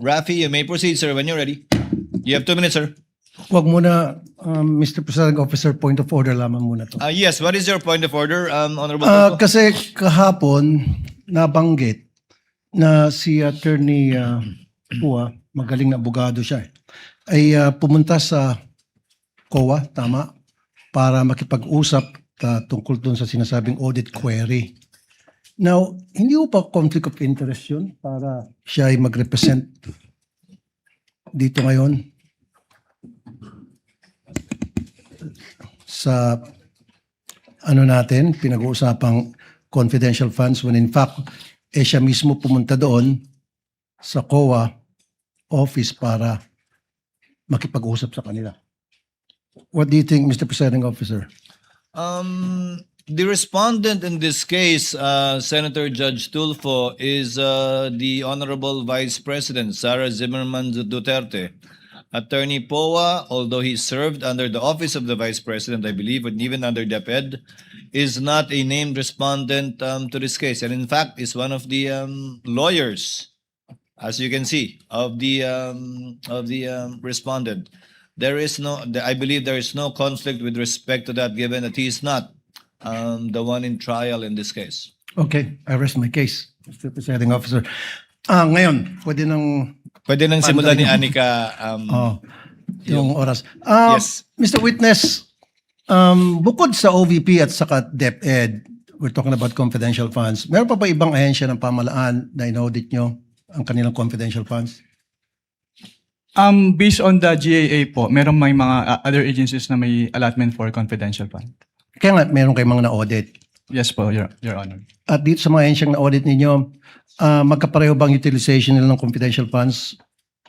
Rafi, you may proceed, sir, when you're ready. You have 2 minutes, sir. Wag muna, Mr. Presiding Officer, point of order lamang muna to. Yes, what is your point of order, Honorable Tulfo? Kasi kahapon, nabanggit na si Attorney Pua, magaling na abogado siya, ay pumunta sa COA, tama, para makipag-usap tungkol dun sa sinasabing audit query. Now, hindi po pa conflict of interest yun para siya ay mag-represent dito ngayon sa ano natin, pinag-uusapang confidential funds when in fact, siya mismo pumunta doon sa COA office para makipag-usap sa kanila. What do you think, Mr. Presiding Officer? The respondent in this case, Senator Judge Tulfo, is the Honorable Vice President, Sara Zimmerman Duterte. Attorney Poa, although he served under the office of the Vice President, I believe, and even under DepEd, is not a named respondent to this case. And in fact, is one of the lawyers, as you can see, of the respondent. There is no, I believe there is no conflict with respect to that, given that he is not the one in trial in this case. Okay, I rest my case, Mr. Presiding Officer. Ngayon, Pwede nang simulan ni Anika. yung oras. Yes. Mr. Witness, bukod sa OVP at saka DepEd, we're talking about confidential funds, meron pa ba ibang ahensya ng pamahalaan na inaudit nyo ang kanilang confidential funds? Based on the GAA po, meron may mga other agencies na may allotment for confidential fund. Kaya nga, meron kayong mga na-audit. Yes po, Your Honor. At dito sa mga ahensyang na-audit ninyo, magkapareho bang utilization nila ng confidential funds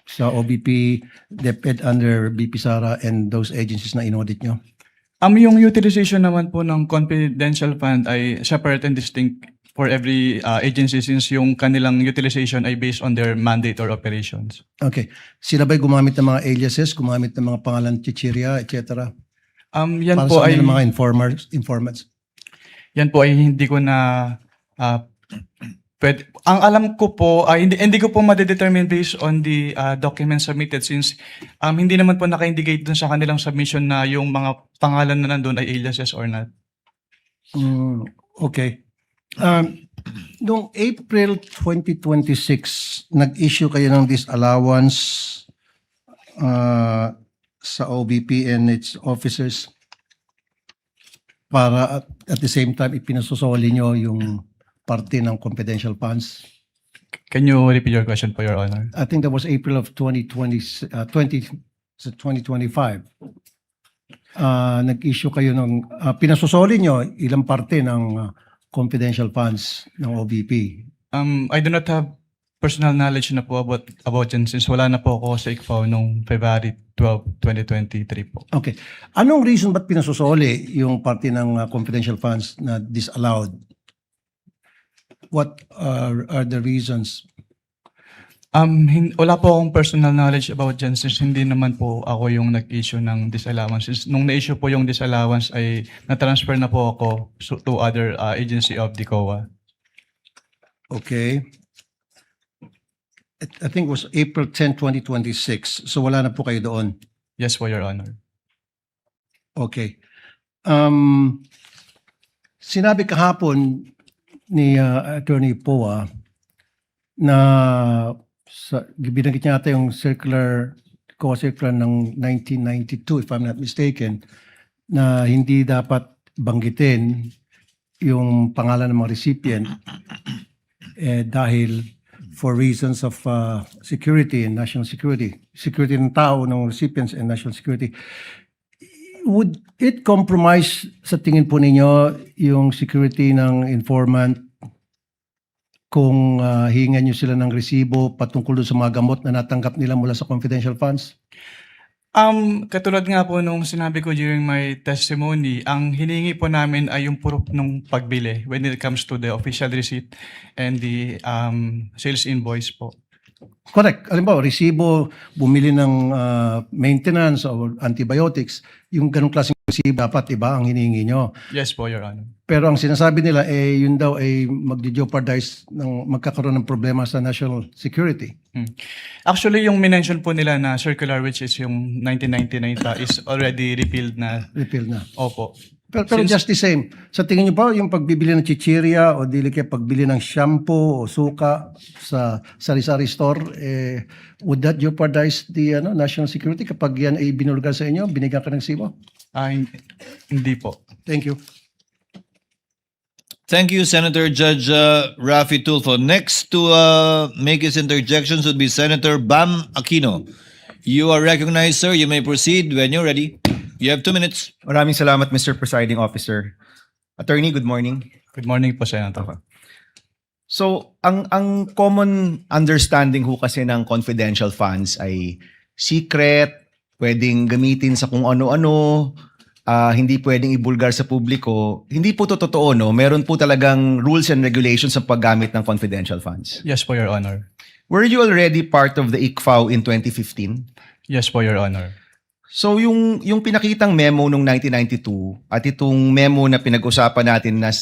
sa OVP, DepEd under BP Sara and those agencies na inaudit nyo? Yung utilization naman po ng confidential fund ay separate and distinct for every agency since yung kanilang utilization ay based on their mandate or operations. Okay. Sila ba'y gumamit ng mga aliases, gumamit ng mga pangalan chichirya, etc.? Yan Para po sa ay mga informants? yan po ay hindi ko na ang alam ko po hindi ko po ma-determine based on the documents submitted since hindi naman po naka-indicate dun sa kanilang submission na yung mga pangalan na nandun ay aliases or not. Okay. Noong April 2026, nag-issue kayo ng disallowance sa OVP and its officers para at the same time ipinasusoli nyo yung parte ng confidential funds. Can you repeat your question po, Your Honor? I think that was April of 2025. Nag-issue kayo ng, pinasusoli nyo ilang parte ng confidential funds ng OVP. I do not have personal knowledge na po about yan since wala na po ako sa ICFAO noong February 12, 2023 po. Okay. Anong reason ba't pinasusoli yung parte ng confidential funds na disallowed? What are the reasons? Wala po akong personal knowledge about dyan since hindi naman po ako yung nag-issue ng disallowance. Since nung na-issue po yung disallowance ay na-transfer na po ako to other agency of the COA. Okay. I think it was April 10, 2026. So wala na po kayo doon. Yes po, Your Honor. Okay. Sinabi kahapon ni Attorney Poa na binanggit niya ata yung COA circular ng 1992, if I'm not mistaken, na hindi dapat banggitin yung pangalan ng mga recipient dahil for reasons of security and national security. Security ng tao, ng recipients and national security. Would it compromise sa tingin po ninyo yung security ng informant kung hihingan nyo sila ng resibo patungkol sa mga gamot na natanggap nila mula sa confidential funds? Katulad nga po nung sinabi ko during my testimony, ang hiningi po namin ay yung proof ng pagbili when it comes to the official receipt and the sales invoice po. Correct. Alam ba, resibo, bumili ng maintenance or antibiotics, yung ganong klaseng resibo, dapat iba ang hinihingi nyo. Yes po, Your Honor. Pero ang sinasabi nila, yun daw ay magdi-jeopardize ng magkakaroon ng problema sa national security. Actually, yung minention po nila na circular, which is yung 1999 is already repealed na. Repeal na. Opo. Pero just the same, sa tingin niyo ba yung pagbibili ng chichirya o dili kaya pagbili ng shampoo o suka sa sari-sari store, would that jeopardize the national security kapag yan ay binulgar sa inyo, binigyan ka ng resibo? Hindi po. Thank you. Thank you, Senator Judge Rafi Tulfo. Next to make his interjections would be Senator Bam Aquino. You are recognized, sir. You may proceed when you're ready. You have 2 minutes. Maraming salamat, Mr. Presiding Officer. Attorney, good morning. Good morning po, Senator. So, ang common understanding ho kasi ng confidential funds ay secret, pwedeng gamitin sa kung ano-ano, hindi pwedeng ibulgar sa publiko. Hindi po to totoo, no? Meron po talagang rules and regulations sa paggamit ng confidential funds. Yes po, Your Honor. Were you already part of the ICFAO in 2015? Yes po, Your Honor. So yung pinakitang memo nung 1992 at itong memo na pinag-usapan natin na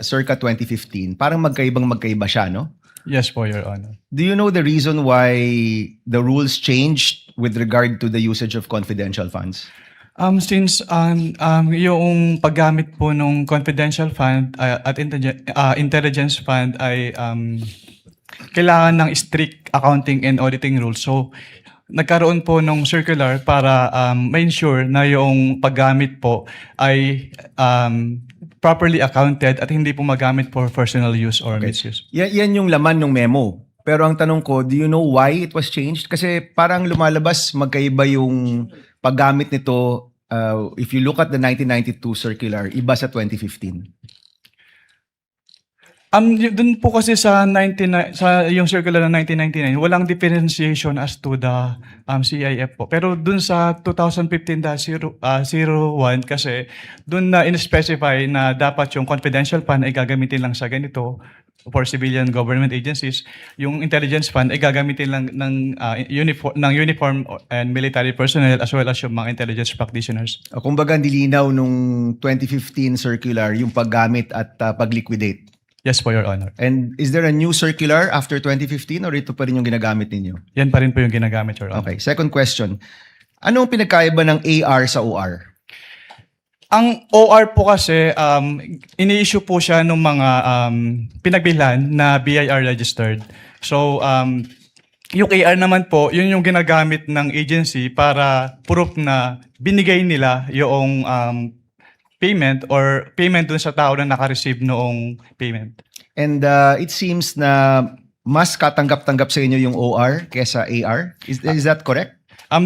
circa 2015, parang magkaiba siya, no? Yes po, Your Honor. Do you know the reason why the rules changed with regard to the usage of confidential funds? Since yung paggamit po ng confidential fund at intelligence fund ay kailangan ng strict accounting and auditing rules. So, nagkaroon po ng circular para ma-ensure na yung paggamit po ay properly accounted at hindi po magamit for personal use or misuse. Yan yung laman ng memo. Pero ang tanong ko, do you know why it was changed? Kasi parang lumalabas magkaiba yung paggamit nito. If you look at the 1992 circular, iba sa 2015. Dun po kasi sa yung circular ng 1999, walang differentiation as to the CIF po. Pero dun sa 2015-01 kasi dun na in-specify na dapat yung confidential fund ay gagamitin lang sa ganito for civilian government agencies. Yung intelligence fund ay gagamitin lang ng uniform and military personnel as well as yung mga intelligence practitioners. Kumbaga, nilinaw nung 2015 circular yung paggamit at pag-liquidate. Yes po, Your Honor. And is there a new circular after 2015 or ito pa rin yung ginagamit ninyo? Yan pa rin po yung ginagamit, Your Honor. Okay, second question. Anong pinagkaiba ng AR sa OR? Ang OR po kasi, ini-issue po siya ng mga pinagbilhan na BIR registered. So, yung AR naman po, yun yung ginagamit ng agency para proof na binigay nila yung payment or payment dun sa tao na naka-receive noong payment. And it seems na mas katanggap-tanggap sa inyo yung OR kesa AR. Is that correct?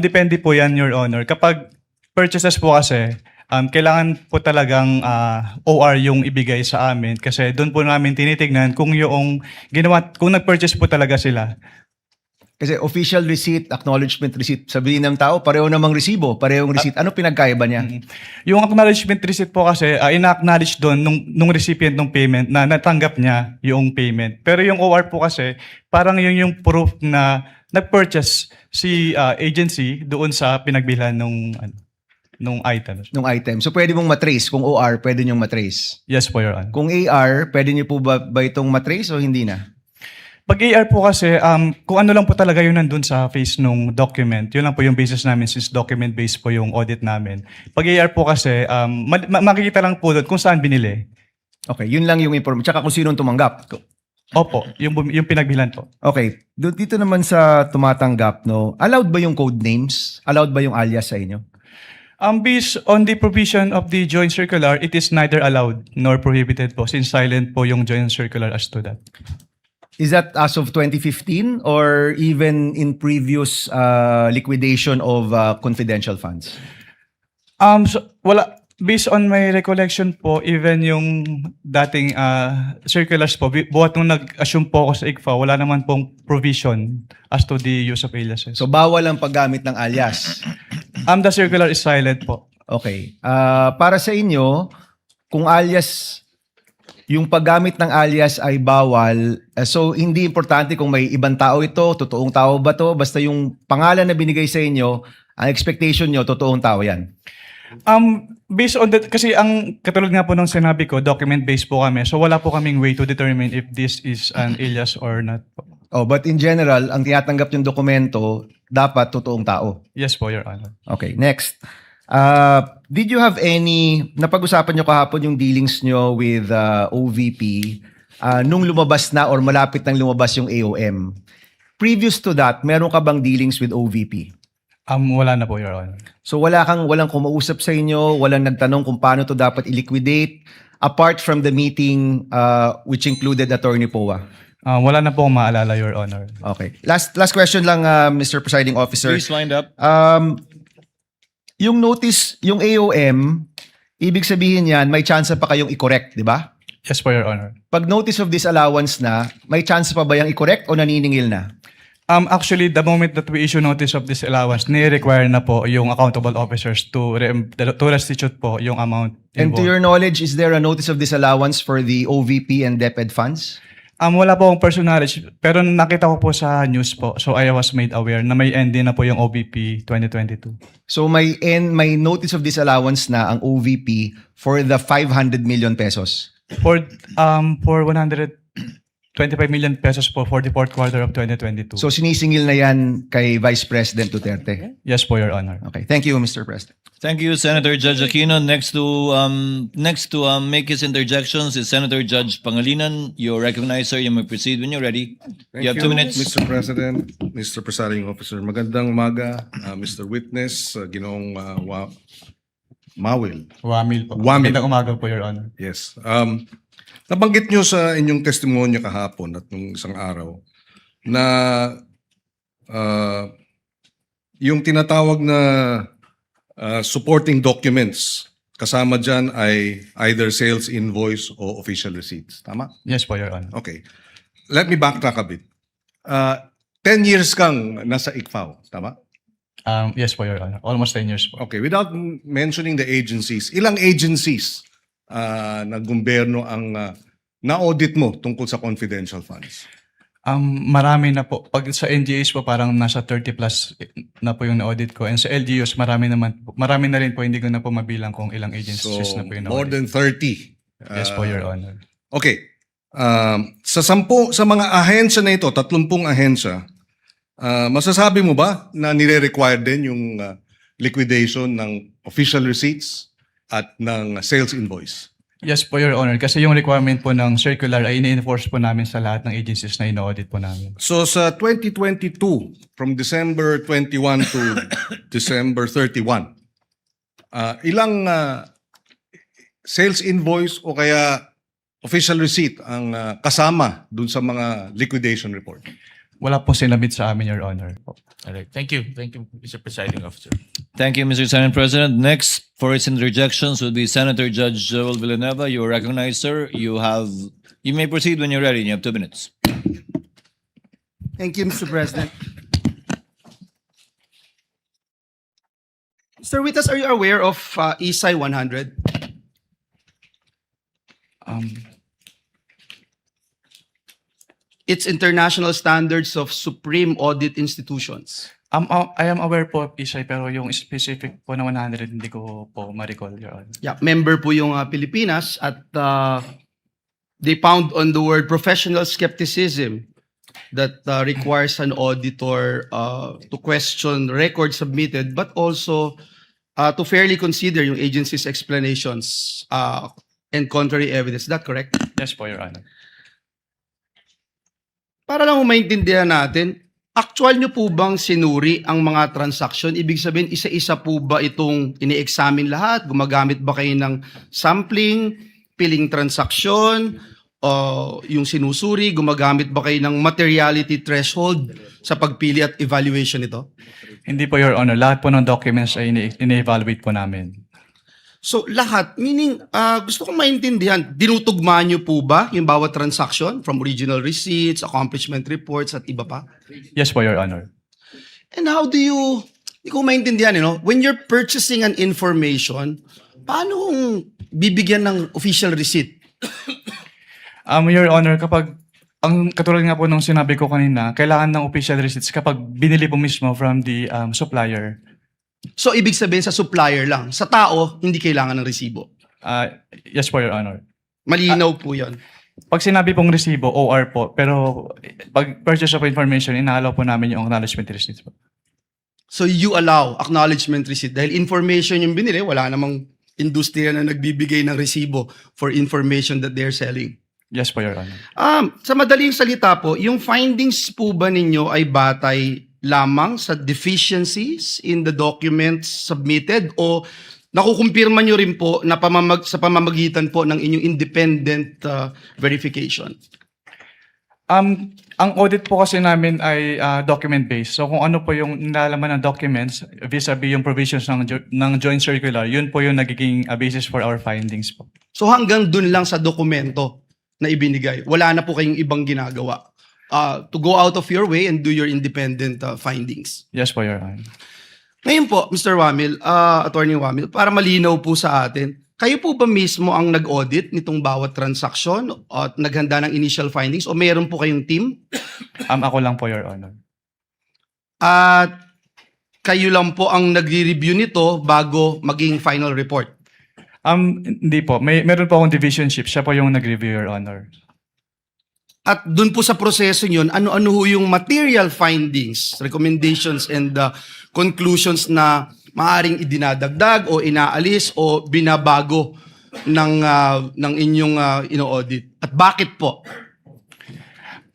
Depende po yan, Your Honor. Kapag purchases po kasi, kailangan po talagang OR yung ibigay sa amin kasi doon po namin tinitignan kung yung ginawa, kung nag-purchase po talaga sila. Kasi official receipt, acknowledgement receipt, sabihin ng tao, pareho namang resibo, parehong receipt. Ano pinagkaiba niya? Yung acknowledgement receipt po kasi, ina-acknowledge doon nung recipient ng payment na natanggap niya yung payment. Pero yung OR po kasi, parang yun yung proof na nag-purchase si agency doon sa pinagbilhan nung item. Nung item. So pwede mong matrace. Kung OR, pwede niyong matrace. Yes po, Your Honor. Kung AR, pwede niyo po ba itong matrace o hindi na? Pag AR po kasi, kung ano lang po talaga yun nandun sa face nung document, yun lang po yung basis namin since document-based po yung audit namin. Pag AR po kasi, makikita lang po doon kung saan binili. Okay, yun lang yung information. Tsaka kung sino tumanggap. Opo, yung pinagbilan po. Okay, dito naman sa tumatanggap, no, allowed ba yung code names? Allowed ba yung alias sa inyo? Based on the provision of the joint circular, it is neither allowed nor prohibited po since silent po yung joint circular as to that. Is that as of 2015 or even in previous liquidation of confidential funds? Wala. Based on my recollection po, even yung dating circulars po, buhat nung nag-assume po ako sa ICFA, wala naman pong provision as to the use of aliases. So bawal ang paggamit ng alias. The circular is silent po. Okay. Para sa inyo, kung alias, yung paggamit ng alias ay bawal, so hindi importante kung may ibang tao ito, totoong tao ba to, basta yung pangalan na binigay sa inyo, ang expectation nyo, totoong tao yan. Based on that, kasi ang katulad nga po nung sinabi ko, document-based po kami. So wala po kaming way to determine if this is an alias or not po. Oh, but in general, ang tinatanggap yung dokumento, dapat totoong tao. Yes po, Your Honor. Okay, next. Did you have any, napag-usapan nyo kahapon yung dealings nyo with OVP nung lumabas na or malapit nang lumabas yung AOM? Previous to that, meron ka bang dealings with OVP? Wala na po, Your Honor. So walang kumausap sa inyo, walang nagtanong kung paano to dapat i-liquidate apart from the meeting which included Attorney Poa. Wala na po akong maalala, Your Honor. Okay. Last question lang, Mr. Presiding Officer. Please wind up. Yung notice, yung AOM, ibig sabihin yan, may chance pa kayong i-correct, di ba? Yes po, Your Honor. Pag notice of disallowance na, may chance pa ba yung i-correct o naniningil na? Actually, the moment that we issue notice of disallowance, ni-require na po yung accountable officers to restitute po yung amount And to involved. your knowledge, is there a notice of disallowance for the OVP and DepEd funds? Wala po akong personality, pero nakita ko po sa news po, so I was made aware na may end din na po yung OVP 2022. So may notice of disallowance na ang OVP for the 500 million pesos. For 125 million pesos po for the fourth quarter of 2022. So sinisingil na yan kay Vice President Duterte. Yes po, Your Honor. Okay. Thank you, Mr. President. Thank you, Senator Judge Aquino. Next to make his interjections is Senator Judge Pangilinan. You're recognized, sir. You may proceed when you're ready. Thank You have 2 minutes. Mr. President, Mr. Presiding Officer. Magandang umaga, Mr. Witness, Ginoong Mawil. Wamil po. Wamil. Magandang umaga po, Your Honor. Yes. Nabanggit nyo sa inyong testimonya kahapon at nung isang araw na yung tinatawag na supporting documents, kasama dyan ay either sales invoice o official receipts. Tama? Yes po, Your Honor. Okay. Let me backtrack a bit. 10 years kang nasa ICFAO. Tama? Yes po, Your Honor. Almost 10 years po. Okay, without mentioning the agencies, ilang agencies na gobyerno ang na-audit mo tungkol sa confidential funds? Marami na po. Pag sa NGAs po, parang nasa 30 plus na po yung na-audit ko. And sa LGUs, marami na rin po. Hindi ko na po mabilang kung ilang agencies So, na po yung more na-audit. than 30. Yes po, Your Honor. Okay. Sa mga ahensya na ito, 30 ahensya, masasabi mo ba na nire-require din yung liquidation ng official receipts at ng sales invoice? Yes po, Your Honor. Kasi yung requirement po ng circular ay ini-enforce po namin sa lahat ng agencies na ina-audit po namin. So sa 2022, from December 21 to December 31, ilang sales invoice o kaya official receipt ang kasama dun sa mga liquidation report? Wala po sinabit sa amin, Your Honor. All right. Thank you. Thank you, Mr. Presiding Officer. Thank you, Mr. Senate President. Next for his interjections would be Senator Judge Joel Villanueva. You are recognized, sir. You may proceed when you're ready. You have 2 minutes. Thank you, Mr. President. Mr. Witness, are you aware of ESI 100? It's International Standards of Supreme Audit Institutions. I am aware po of ISAI, pero yung specific po na 100, hindi ko po ma-recall, Your Honor. Yeah, member po yung Pilipinas at they found on the word professional skepticism that requires an auditor to question records submitted but also to fairly consider yung agency's explanations and contrary evidence. Is that correct? Yes po, Your Honor. Para lang maintindihan natin, actual nyo po bang sinuri ang mga transaction? Ibig sabihin, isa-isa po ba itong ini-examine lahat? Gumagamit ba kayo ng sampling, piling transaction, o yung sinusuri? Gumagamit ba kayo ng materiality threshold sa pagpili at evaluation nito? Hindi po, Your Honor. Lahat po ng documents ay ini-evaluate po namin. So lahat, meaning gusto kong maintindihan, dinutugma nyo po ba yung bawat transaction from original receipts, accomplishment reports at iba pa? Yes po, Your Honor. And how do you, hindi ko maintindihan, when you're purchasing an information, paano kung bibigyan ng official receipt? Your Honor, kapag, ang katulad nga po nung sinabi ko kanina, kailangan ng official receipts kapag binili po mismo from the supplier. So, ibig sabihin sa supplier lang. Sa tao, hindi kailangan ng resibo. Yes po, Your Honor. Malinaw po yon. Pag sinabi pong resibo, OR po. Pero pag purchase of information, inaalaw po namin yung acknowledgement receipt po. So, you allow acknowledgement receipt. Dahil information yung binili, wala namang industriya na nagbibigay ng resibo for information that they're selling. Yes po, Your Honor. Sa madaling salita po, yung findings po ba ninyo ay batay lamang sa deficiencies in the documents submitted o nakukumpirma nyo rin po na sa pamamagitan po ng inyong independent verification? Ang audit po kasi namin ay document-based. So kung ano po yung nilalaman ng documents vis-a-vis yung provisions ng joint circular, yun po yung nagiging basis for our findings po. So hanggang dun lang sa dokumento na ibinigay, wala na po kayong ibang ginagawa to go out of your way and do your independent findings. Yes po, Your Honor. Ngayon po, Mr. Wamil, Attorney Wamil, para malinaw po sa atin, kayo po ba mismo ang nag-audit nitong bawat transaksyon at naghanda ng initial findings o mayroon po kayong team? Ako lang po, Your Honor. At kayo lang po ang nagre-review nito bago maging final report? Hindi po. Meron po akong divisionship. Siya po yung nag-review, Your Honor. At dun po sa proseso yun, ano-ano ho yung material findings, recommendations, and conclusions na maaring idinadagdag o inaalis o binabago ng inyong ino-audit? At bakit po?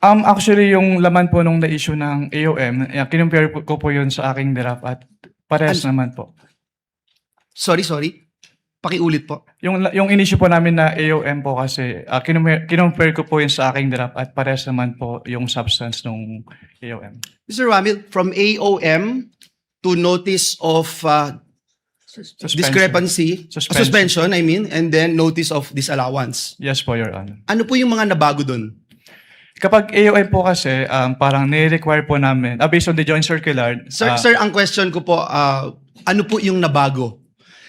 Actually, yung laman po nung na-issue ng AOM, kinumpare ko po yun sa aking draft at parehas naman po. Sorry. Pakiulit po. Yung in-issue po namin na AOM po kasi, kinumpare ko po yun sa aking draft at parehas naman po yung substance nung AOM. Mr. Wamil, from AOM to notice of discrepancy, suspension, I mean, and then notice of disallowance. Yes po, Your Honor. Ano po yung mga nabago dun? Kapag AOM po kasi, parang nire-require po namin, based on the joint circular. Sir, ang question ko po, ano po yung nabago?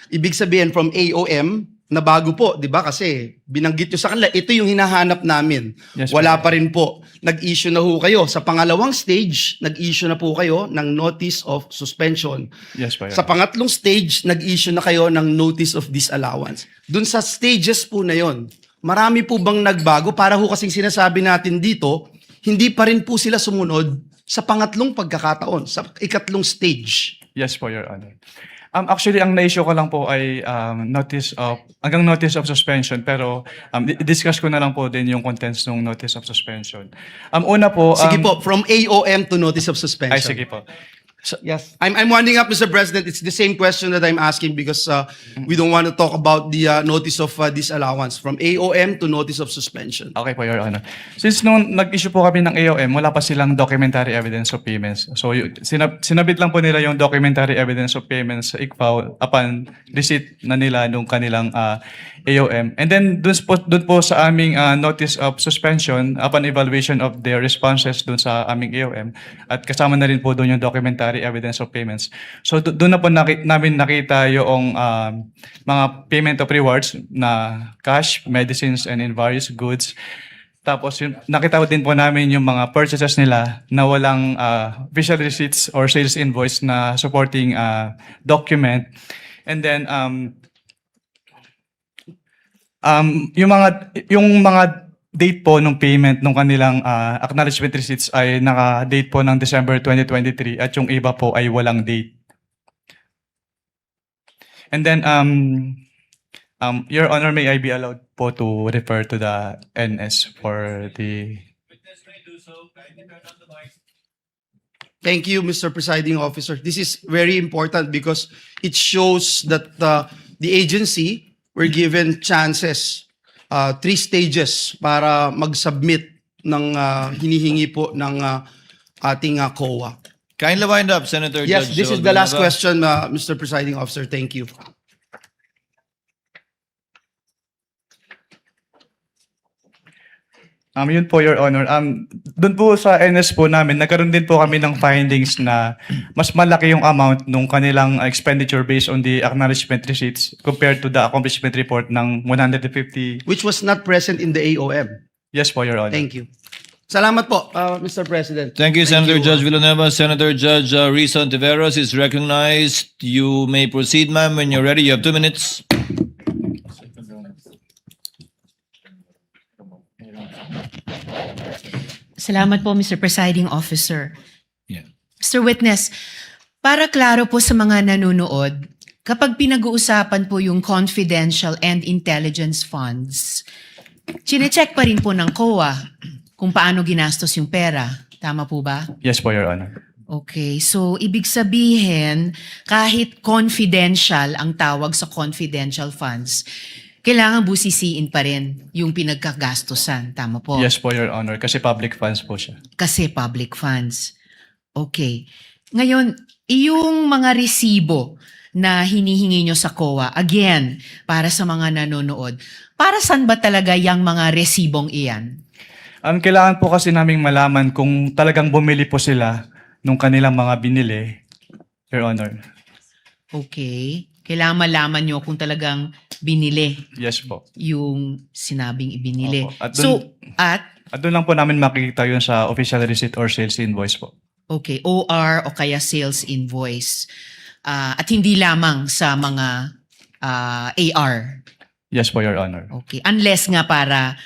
Ibig sabihin from AOM, nabago po, di ba? Kasi binanggit nyo sa kanila, ito yung hinahanap namin. Yes, Wala pa rin po. Nag-issue na ho kayo. Sa pangalawang stage, nag-issue na po kayo ng notice of suspension. Yes po, Your Sa pangatlong stage, nag-issue na kayo ng notice of disallowance. Dun sa stages po na yon, marami po bang nagbago? Para ho kasing sinasabi natin dito, hindi pa rin po sila sumunod sa pangatlong pagkakataon, sa ikatlong stage. Yes po, Your Honor. Actually, ang na-issue ko lang po ay hanggang notice of suspension, pero discuss ko na lang po din yung contents ng notice of suspension. Una po... Sige po, from AOM to notice of suspension. Ay, sige po. Yes. I'm winding up, Mr. President. It's the same question that I'm asking because we don't want to talk about the notice of disallowance. From AOM to notice of suspension. Okay po, Your Honor. Since nung nag-issue po kami ng AOM, wala pa silang documentary evidence of payments. So, sinabit lang po nila yung documentary evidence of payments sa ICFAO upon receipt na nila nung kanilang AOM. And then, dun po sa aming notice of suspension, upon evaluation of their responses dun sa aming AOM, at kasama na rin po dun yung documentary evidence of payments. So, doon na po namin nakita yung mga payment of rewards na cash, medicines, and in various goods. Tapos, nakita din po namin yung mga purchases nila na walang official receipts or sales invoice na supporting document. And then, yung mga date po ng payment ng kanilang acknowledgement receipts ay naka-date po ng December 2023 at yung iba po ay walang date. And then, Your Honor, may I be allowed po to refer to the NS for the... Thank you, Mr. Presiding Officer. This is very important because it shows that the agency were given chances, 3 stages para mag-submit ng hinihingi po ng ating COA. Kindly wind up, Senator Yes, Judge this is Joel the last Villanueva. question, Mr. Presiding Officer. Thank you. Yun po, Your Honor. Doon po sa NS po namin, nagkaroon din po kami ng findings na mas malaki yung amount nung kanilang expenditure based on the acknowledgement receipts compared to the accomplishment report ng 150. Which was not present in the AOM. Yes po, Your Honor. Thank you. Salamat po, Mr. President. Thank you, Senator Judge Villanueva. Senator Judge Risa Ontiveros is recognized. You may proceed, ma'am, when you're ready. You have 2 minutes. Salamat po, Mr. Presiding Officer. Yeah. Mr. Witness, para klaro po sa mga nanonood, kapag pinag-uusapan po yung confidential and intelligence funds, chinecheck pa rin po ng COA kung paano ginastos yung pera. Tama po ba? Yes po, Your Honor. Okay, so ibig sabihin, kahit confidential ang tawag sa confidential funds, kailangan busisiin pa rin yung pinagkagastosan. Tama po? Yes po, Your Honor. Kasi public funds po siya. Kasi public funds. Okay. Ngayon, yung mga resibo na hinihingi nyo sa COA, again, para sa mga nanonood, para saan ba talaga yung mga resibong iyan? Kailangan po kasi naming malaman kung talagang bumili po sila nung kanilang mga binili, Your Honor. Okay. Kailangan malaman nyo kung talagang binili Yes po. yung sinabing ibinili. Opo. At At doon lang po namin makikita yun sa official receipt or sales invoice po. okay, OR o kaya sales invoice. At hindi lamang sa mga AR. Yes po, Your Honor. Okay. Unless nga para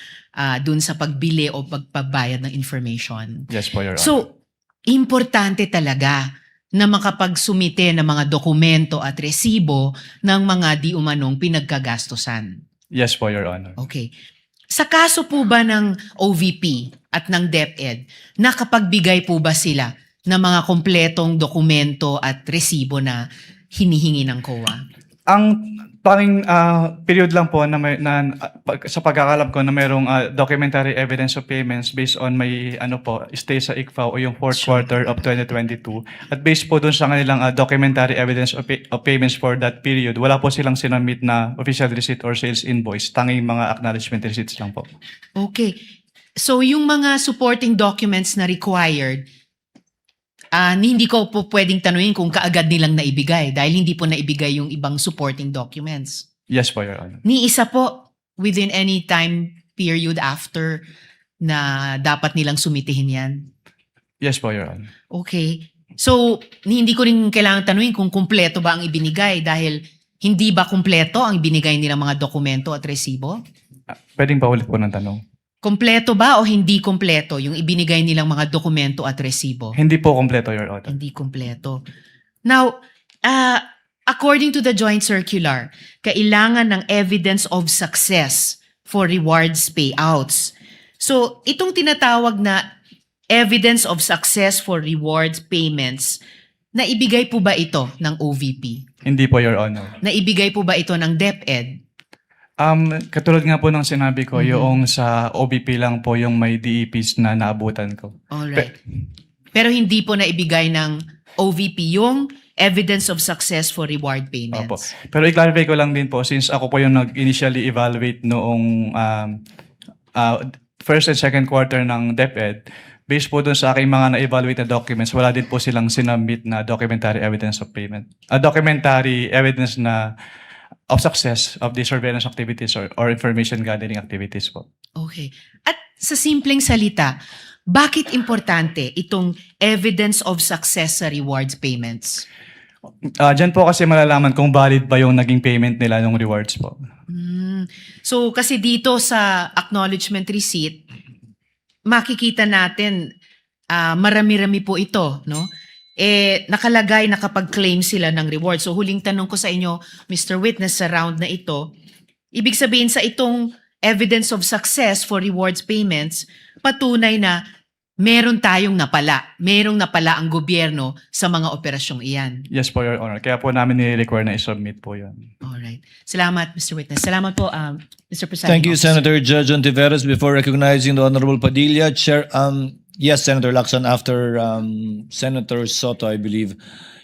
dun sa pagbili o pagpabayad ng information. Yes po, Your Honor. So, importante talaga na makapagsumite ng mga dokumento at resibo ng mga di umanong pinagkagastosan. Yes po, Your Honor. Okay. Sa kaso po ba ng OVP at ng DepEd, nakapagbigay po ba sila ng mga kompletong dokumento at resibo na hinihingi ng COA? Ang tanging period lang po na, sa pagkakalam ko na mayroong documentary evidence of payments based on may stay sa ICFAO o yung fourth quarter of 2022 at based po dun sa kanilang documentary evidence of payments for that period, wala po silang sinamit na official receipt or sales invoice, tanging mga acknowledgement receipts lang po. Okay. So yung mga supporting documents na required, hindi ko po pwedeng tanungin kung kaagad nilang naibigay dahil hindi po naibigay yung ibang supporting documents. Yes po, Your Honor. Ni isa po within any time period after na dapat nilang sumitihin yan. Yes po, Your Honor. Okay. So, hindi ko rin kailangan tanungin kung kumpleto ba ang ibinigay dahil hindi ba kumpleto ang ibinigay nilang mga dokumento at resibo? Pwedeng pa ulit po ng tanong. Kumpleto ba o hindi kumpleto yung ibinigay nilang mga dokumento at resibo? Hindi po kompleto, Your Honor. Hindi kumpleto. Now, according to the joint circular, kailangan ng evidence of success for rewards payouts. So, itong tinatawag na evidence of success for rewards payments, naibigay po ba ito ng OVP? Hindi po, Your Honor. Naibigay po ba ito ng DepEd? Katulad nga po ng sinabi ko, yung sa OBP lang po yung may DEPs na naabutan ko. Alright. Pero hindi po naibigay ng OVP yung evidence of success for reward payments. Opo. Pero i-clarify ko lang din po, since ako po yung nag-initially evaluate noong first and second quarter ng DepEd, based po dun sa aking mga na-evaluate na documents, wala din po silang sinubmit na documentary evidence of payment. Documentary evidence na of success of the surveillance activities or information gathering activities po. Okay. At sa simpleng salita, bakit importante itong evidence of success sa rewards payments? Diyan po kasi malalaman kung valid ba yung naging payment nila ng rewards po. So kasi dito sa acknowledgement receipt, makikita natin marami-rami po ito, no? Nakalagay na kapag claim sila ng reward. So huling tanong ko sa inyo, Mr. Witness, sa round na ito, ibig sabihin sa itong evidence of success for rewards payments, patunay na meron tayong napala. Merong napala ang gobyerno sa mga operasyong iyan. Yes po, Your Honor. Kaya po namin ni-require na i-submit po yun. Alright. Salamat, Mr. Witness. Salamat po, Mr. Presiding Thank you, Officer. Senator Judge Ontiveros. Before recognizing the Honorable Padilla, Chair, yes, Senator Lacson, after Senator Soto, I believe.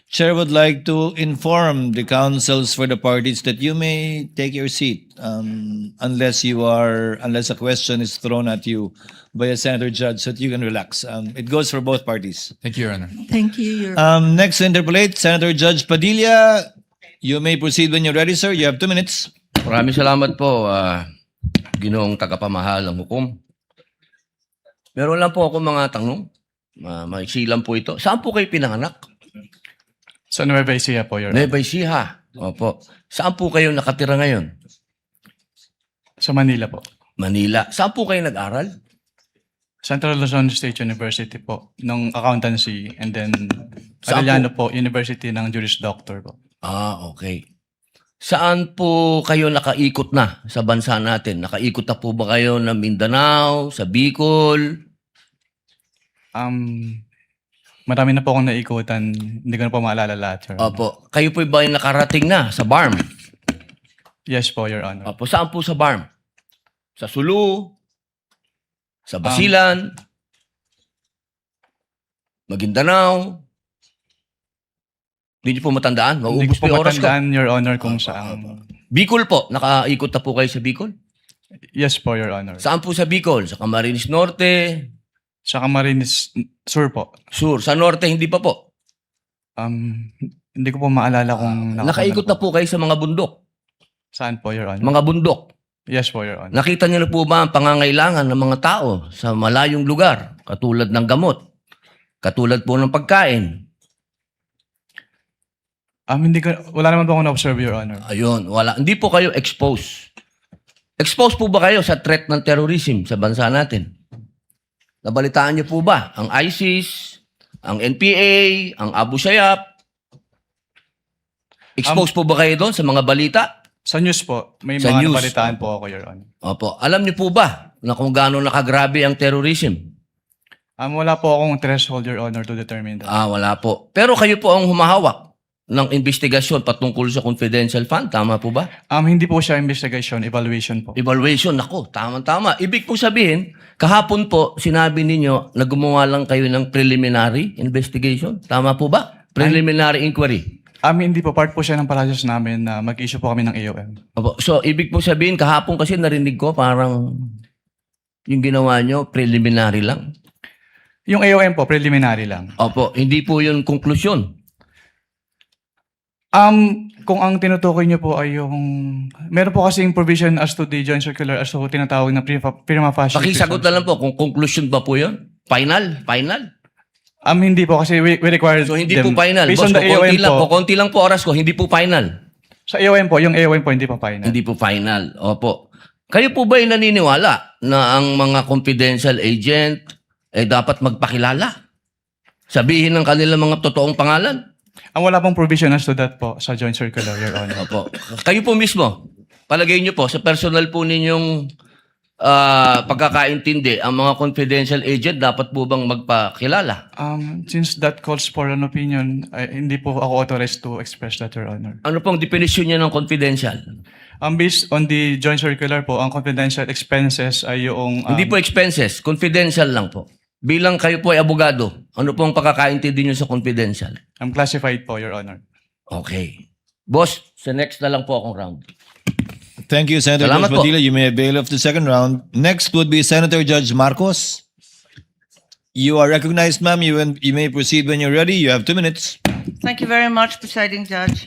Chair would like to inform the councils for the parties that you may take your seat unless a question is thrown at you by a Senator Judge so that you can relax. It goes for both parties. Thank you, Your Honor. Thank you, Your Next to interpolate, Senator Judge Padilla. You may proceed when you're ready, sir. You have 2 minutes. Maraming salamat po, Ginoong tagapamahal ng hukom. Meron lang po ako mga tanong. Maiksi lang po ito. Saan po kayo pinanganak? Sa Nueva Ecija po, Your Honor. Nueva Ecija. Opo. Saan po kayo nakatira ngayon? Sa Manila po. Manila. Saan po kayo nag-aral? Central Luzon State University po, ng accountancy, and then Saan Arellano po, University ng Juris Doctor po. Okay. Saan po kayo nakaikot na sa bansa natin? Nakaikot na po ba kayo ng Mindanao, sa Bicol? Marami na po akong naikutan, hindi ko na po maalala lahat, Your Honor. Opo. Kayo po ba yung nakarating na sa BARM? Yes po, Your Honor. Opo. Saan po sa BARM? Sa Sulu? Sa Basilan? Maguindanao? Hindi niyo po matandaan? Hindi Maubos ko po po yung oras ko. matandaan, Your Honor, kung saan. Bicol po. Nakaikot na po kayo sa Bicol? Yes po, Your Honor. Saan po sa Bicol? Sa Camarines Norte? Sa Camarines Sur po. Sur? Sa Norte, hindi pa po. Hindi ko po maalala kung Nakaikot na po kayo sa mga bundok. Saan po, Your Honor? Mga bundok. Yes po, Your Honor. Nakita niyo na po ba ang pangangailangan ng mga tao sa malayong lugar? Katulad ng gamot. Katulad po ng pagkain. Wala naman po akong na-observe, Your Honor. Ayun, wala. Hindi po kayo exposed. Exposed po ba kayo sa threat ng terrorism sa bansa natin? Nabalitaan niyo po ba ang ISIS, ang NPA, ang Abu Sayyaf? Exposed po ba kayo doon sa mga balita? Sa news po, may Sa mga news. nabalitaan po ako, Your Honor. Opo. Alam niyo po ba na kung gaano nakagrabe ang terrorism? Wala po akong threshold, Your Honor, to determine that. Wala po. Pero kayo po ang humahawak ng investigasyon patungkol sa confidential fund. Tama po ba? Hindi po siya investigation, evaluation po. Evaluation. Nako, tama-tama. Ibig po sabihin, kahapon po, sinabi ninyo na gumawa lang kayo ng preliminary investigation. Tama po ba? Preliminary inquiry. Hindi po. Part po siya ng process namin na mag-issue po kami ng AOM. Opo. So, ibig po sabihin, kahapon kasi narinig ko parang yung ginawa nyo, preliminary lang. Yung AOM po, preliminary lang. Opo. Hindi po yun konklusyon. Kung ang tinutukoy niyo po ay yung... Meron po kasing provision as to the joint circular as to tinatawag na prima facie. Pakisagot na lang po kung conclusion ba po yun? Final? Hindi po kasi we require So, hindi them. po final. Based Boss, on the AOM po. konti lang po oras ko, hindi po final. Sa AOM po, yung AOM po hindi po final. Hindi po final. Opo. Kayo po ba ay naniniwala na ang mga confidential agent dapat magpakilala? Sabihin ng kanilang mga totoong pangalan? Wala pong provision as to that po sa joint circular, Your Honor. Opo. Kayo po mismo, palagay niyo po, sa personal po ninyong pagkakaintindi, ang mga confidential agent dapat po bang magpakilala? Since that calls for an opinion, hindi po ako authorized to express that, Your Honor. Ano pong definition niya ng confidential? Based on the joint circular po, ang confidential expenses ay yung... Hindi po expenses, confidential lang po. Bilang kayo po ay abogado, ano pong pagkakaintindi niyo sa confidential? classified po, Your Honor. Okay. Boss, sa next na lang po akong round. Thank you, Senator Salamat Judge po. Padilla. You may avail of the second round. Next would be Senator Judge Marcos. You are recognized, ma'am. You may proceed when you're ready. You have 2 minutes. Thank you very much, Presiding Judge.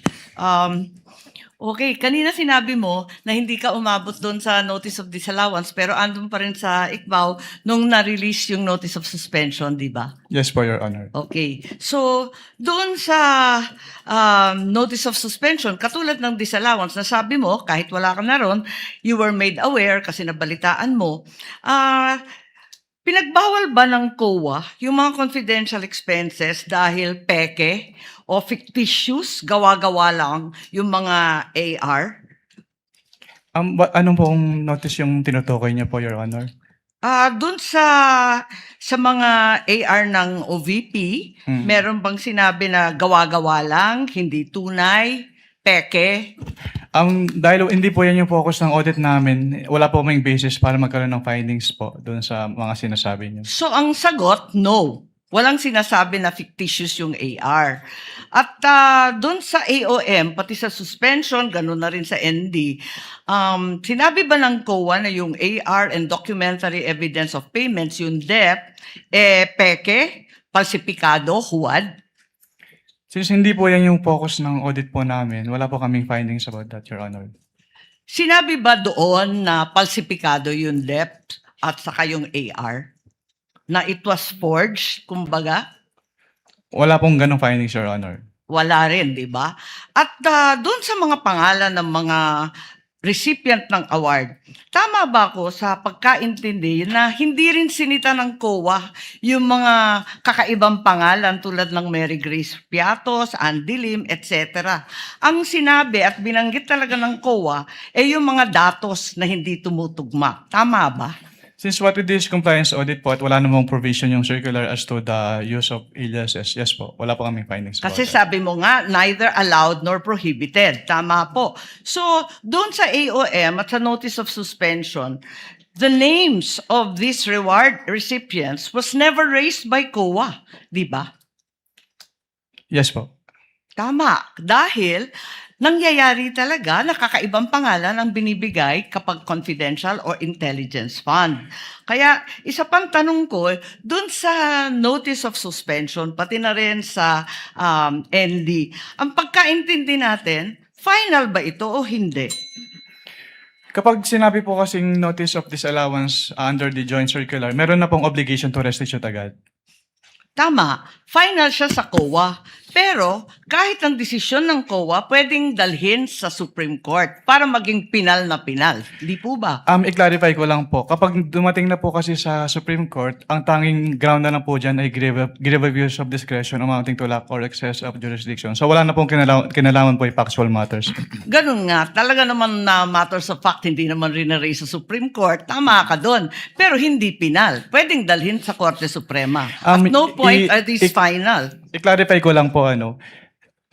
Okay, kanina sinabi mo na hindi ka umabot doon sa notice of disallowance pero andun pa rin sa ICBAO nung na-release yung notice of suspension, di ba? Yes po, Your Honor. Okay. So, doon sa notice of suspension, katulad ng disallowance, na sabi mo, kahit wala ka na ron, you were made aware kasi nabalitaan mo, pinagbawal ba ng COA yung mga confidential expenses dahil peke o fictitious, gawa-gawa lang yung mga AR? Anong pong notice yung tinutukoy niya po, Your Honor? Doon sa mga AR ng OVP, meron bang sinabi na gawa-gawa lang, hindi tunay, peke? Dahil hindi po yan yung focus ng audit namin, wala po may basis para magkaroon ng findings po doon sa mga sinasabi niyo. So ang sagot, no. Walang sinasabi na fictitious yung AR. At doon sa AOM, pati sa suspension, ganun na rin sa ND, sinabi ba ng COA na yung AR and documentary evidence of payments, yung DEP, peke, falsipikado, huwad? Since hindi po yan yung focus ng audit po namin, wala po kaming findings about that, Your Honor. Sinabi ba doon na falsipikado yung DEP at saka yung AR? na it was forged, kumbaga? Wala pong ganong findings, Your Honor. Wala rin, di ba? At doon sa mga pangalan ng mga recipient ng award, tama ba ako sa pagkaintindi na hindi rin sinita ng COA yung mga kakaibang pangalan tulad ng Mary Grace Piatos, Andy Lim, etc. Ang sinabi at binanggit talaga ng COA ay yung mga datos na hindi tumutugma. Tama ba? Since what we did is compliance audit po at wala namang provision yung circular as to the use of aliases, yes po, wala po kaming findings. Kasi about that. sabi mo nga, neither allowed nor prohibited. Tama po. So, doon sa AOM at sa notice of suspension, the names of these reward recipients was never raised by COA. Di ba? Yes po. Tama. Dahil nangyayari talaga na kakaibang pangalan ang binibigay kapag confidential or intelligence fund. Kaya isa pang tanong ko, dun sa notice of suspension, pati na rin sa ND, ang pagkaintindi natin, final ba ito o hindi? Kapag sinabi po kasing notice of disallowance under the joint circular, meron na pong obligation to restitute agad. Tama, final siya sa COA. Pero kahit ang desisyon ng COA, pwedeng dalhin sa Supreme Court para maging pinal na pinal. Di po ba? I-clarify ko lang po, kapag dumating na po kasi sa Supreme Court, ang tanging ground na lang po dyan ay grave abuse of discretion amounting to lack or excess of jurisdiction. So wala na pong kinalaman po yung factual matters. Ganun nga, talaga naman na matters of fact, hindi naman rin na-raise sa Supreme Court, tama ka doon. Pero hindi pinal. Pwedeng dalhin sa Korte Suprema. At no point are these final. I-clarify ko lang po,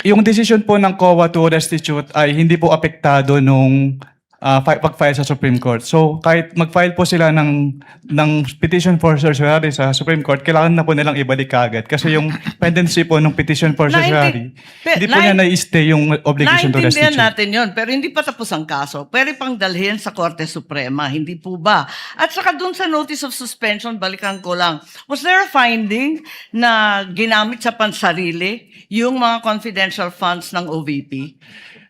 yung decision po ng COA to restitute ay hindi po apektado nung pag-file sa Supreme Court. So kahit mag-file po sila ng petition for certiorari sa Supreme Court, kailangan na po nilang ibalik kaagad. Kasi yung pendency po ng petition for certiorari, hindi po niya na-stay yung obligation to restitute. Naintindihan natin yon, pero hindi pa tapos ang kaso. Pwede pang dalhin sa Korte Suprema, hindi po ba? At saka dun sa notice of suspension, balikan ko lang, was there a finding na ginamit sa pansarili yung mga confidential funds ng OVP?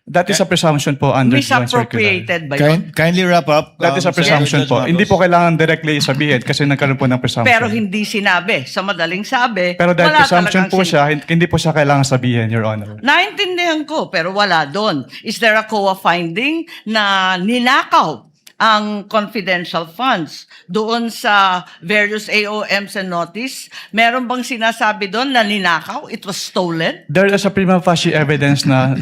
That is a presumption po under joint circular. Misappropriated ba yun? Kindly wrap up. That is a presumption Judge po. Marcos. Hindi po kailangan directly sabihin kasi nagkaroon po ng presumption. Pero hindi sinabi. Sa madaling sabi, Pero dahil wala presumption talagang po siya, hindi po siya kailangan sabihin, Your Honor. Naintindihan ko, pero wala doon. Is there a COA finding na ninakaw ang confidential funds doon sa various AOMs and notice? Meron bang sinasabi doon na ninakaw? It was stolen? There is a prima facie evidence na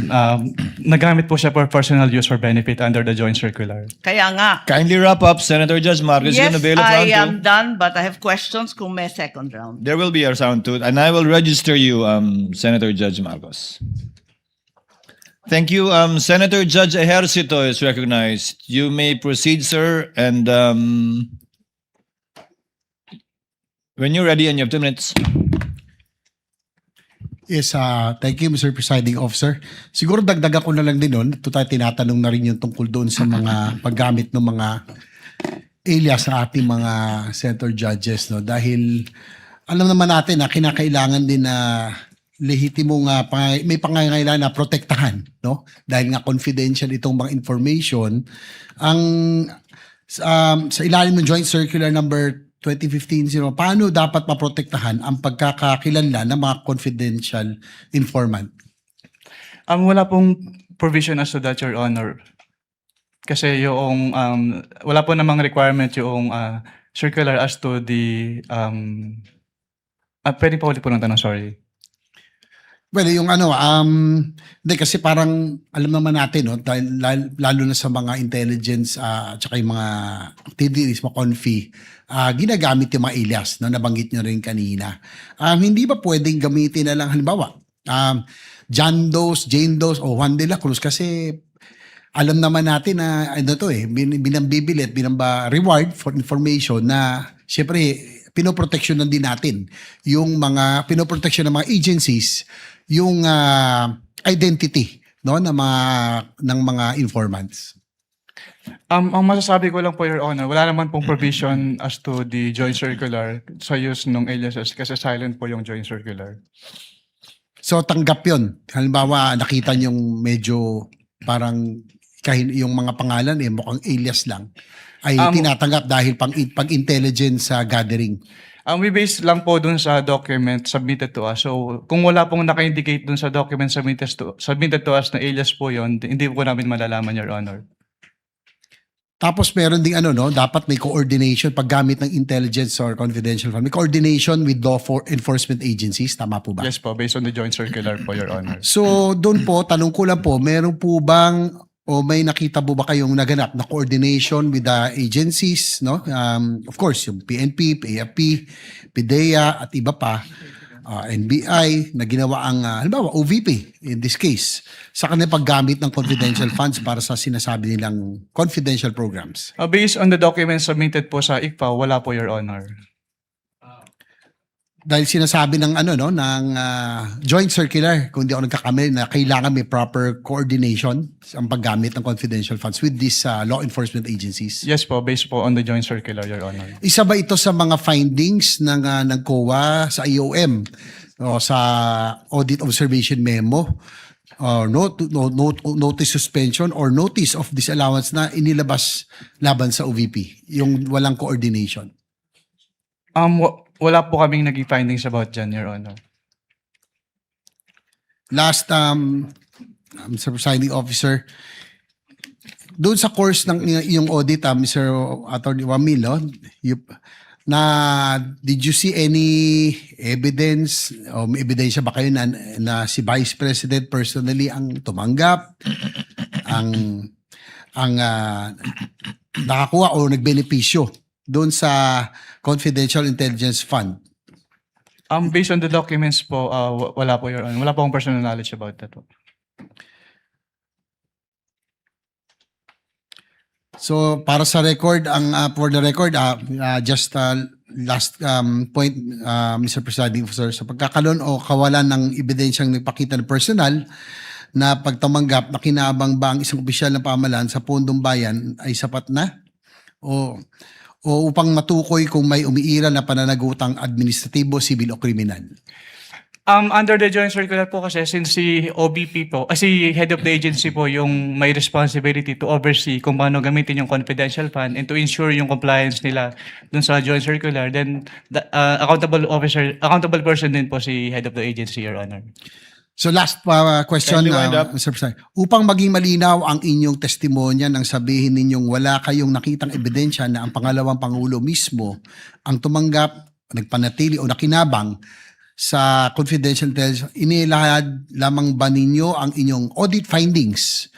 nagamit po siya for personal use or benefit under the joint circular. Kaya nga, Kindly wrap up, Senator Judge Marcos. yes, You're gonna avail of I round am two. done, but I have questions kung may second round. There will be a round two, and I will register you, Senator Judge Marcos. Thank you. Senator Judge Ejercito is recognized. You may proceed, sir. And when you're ready, and you have 2 minutes. Yes, thank you, Mr. Presiding Officer. Siguro dagdagan ko na lang din nun. Ito tayo tinatanong na rin yung tungkol doon sa mga paggamit ng mga alias sa ating mga senator judges. No? Dahil alam naman natin na kinakailangan din na lehitimong may pangangailangan na protektahan, no? Dahil nga confidential itong mga information. Ang sa ilalim ng Joint Circular number 2015-0, paano dapat maprotektahan ang pagkakakilanlan ng mga confidential informant? Wala pong provision as to that, Your Honor. Kasi yung wala po namang requirement yung circular as to the pwede pa ulit po ng tanong, sorry. Well, yung hindi kasi parang alam naman natin, no, dahil lalo na sa mga intelligence at saka yung mga activities, mga confi, ginagamit yung mga alias, no, nabanggit nyo rin kanina. Hindi ba pwedeng gamitin na lang, halimbawa, John Doe, Jane Doe, o Juan de la Cruz, kasi alam naman natin na binambibilit, reward for information na syempre pinoproteksyonan din natin yung mga pinoproteksyon ng mga agencies yung identity, no, ng mga informants. Ang masasabi ko lang po, Your Honor, wala naman pong provision as to the joint circular sa use ng aliases kasi silent po yung joint circular. So tanggap yun. Halimbawa, nakita niyong medyo parang yung mga pangalan mukhang alias lang, ay tinatanggap dahil pang-intelligence gathering. We base lang po dun sa document submitted to us. So, kung wala pong naka-indicate dun sa document submitted to us na alias po yon, hindi po namin malalaman, Your Honor. Tapos meron ding dapat may coordination paggamit ng intelligence or confidential fund. May coordination with law enforcement agencies, tama po ba? Yes po, based on the joint circular po, Your Honor. So doon po, tanong ko lang po, meron po bang o may nakita po ba kayong naganap na coordination with the agencies, no? Of course, yung PNP, AFP, PDEA at iba pa, NBI na ginawa ang halimbawa OVP in this case sa kanilang paggamit ng confidential funds para sa sinasabi nilang confidential programs. Based on the documents submitted po sa ICPA, wala po, Your Honor. Dahil sinasabi ng joint circular, kung di ako nagkakamali, na kailangan may proper coordination ang paggamit ng confidential funds with these law enforcement agencies. Yes po, based po on the joint circular, Your Honor. Isa ba ito sa mga findings ng COA sa IOM o sa audit observation memo or notice suspension or notice of disallowance na inilabas laban sa OVP, yung walang coordination? Wala po kaming naging findings about dyan, Your Honor. Last, Mr. Presiding Officer, doon sa course ng iyong audit, Mr. Attorney Wamil, did you see any evidence o may ebidensya ba kayo na si Vice President personally ang tumanggap, ang nakakuha o nagbenepisyo doon sa Confidential Intelligence Fund? Based on the documents po, wala po, Your Honor. Wala po akong personal knowledge about that po. So para sa record, for the record, just last point, Mr. Presiding Officer, sa pagkakaroon o kawalan ng ebidensyang nagpakita ng personal na pagtamanggap na kinabang ba ang isang opisyal ng pamahalaan sa pondong bayan ay sapat na? O upang matukoy kung may umiiral na pananagutang administratibo, civil o kriminal? Under the joint circular po kasi, since si OBP po, si head of the agency po yung may responsibility to oversee kung paano gamitin yung confidential fund and to ensure yung compliance nila dun sa joint circular, then the accountable person din po si head of the agency, Your Honor. So last question, Kindly wind up. Mr. President. Upang maging malinaw ang inyong testimonya nang sabihin ninyong wala kayong nakitang ebidensya na ang pangalawang Pangulo mismo ang tumanggap, nagpanatili o nakinabang sa confidential intelligence, inilahad lamang ba ninyo ang inyong audit findings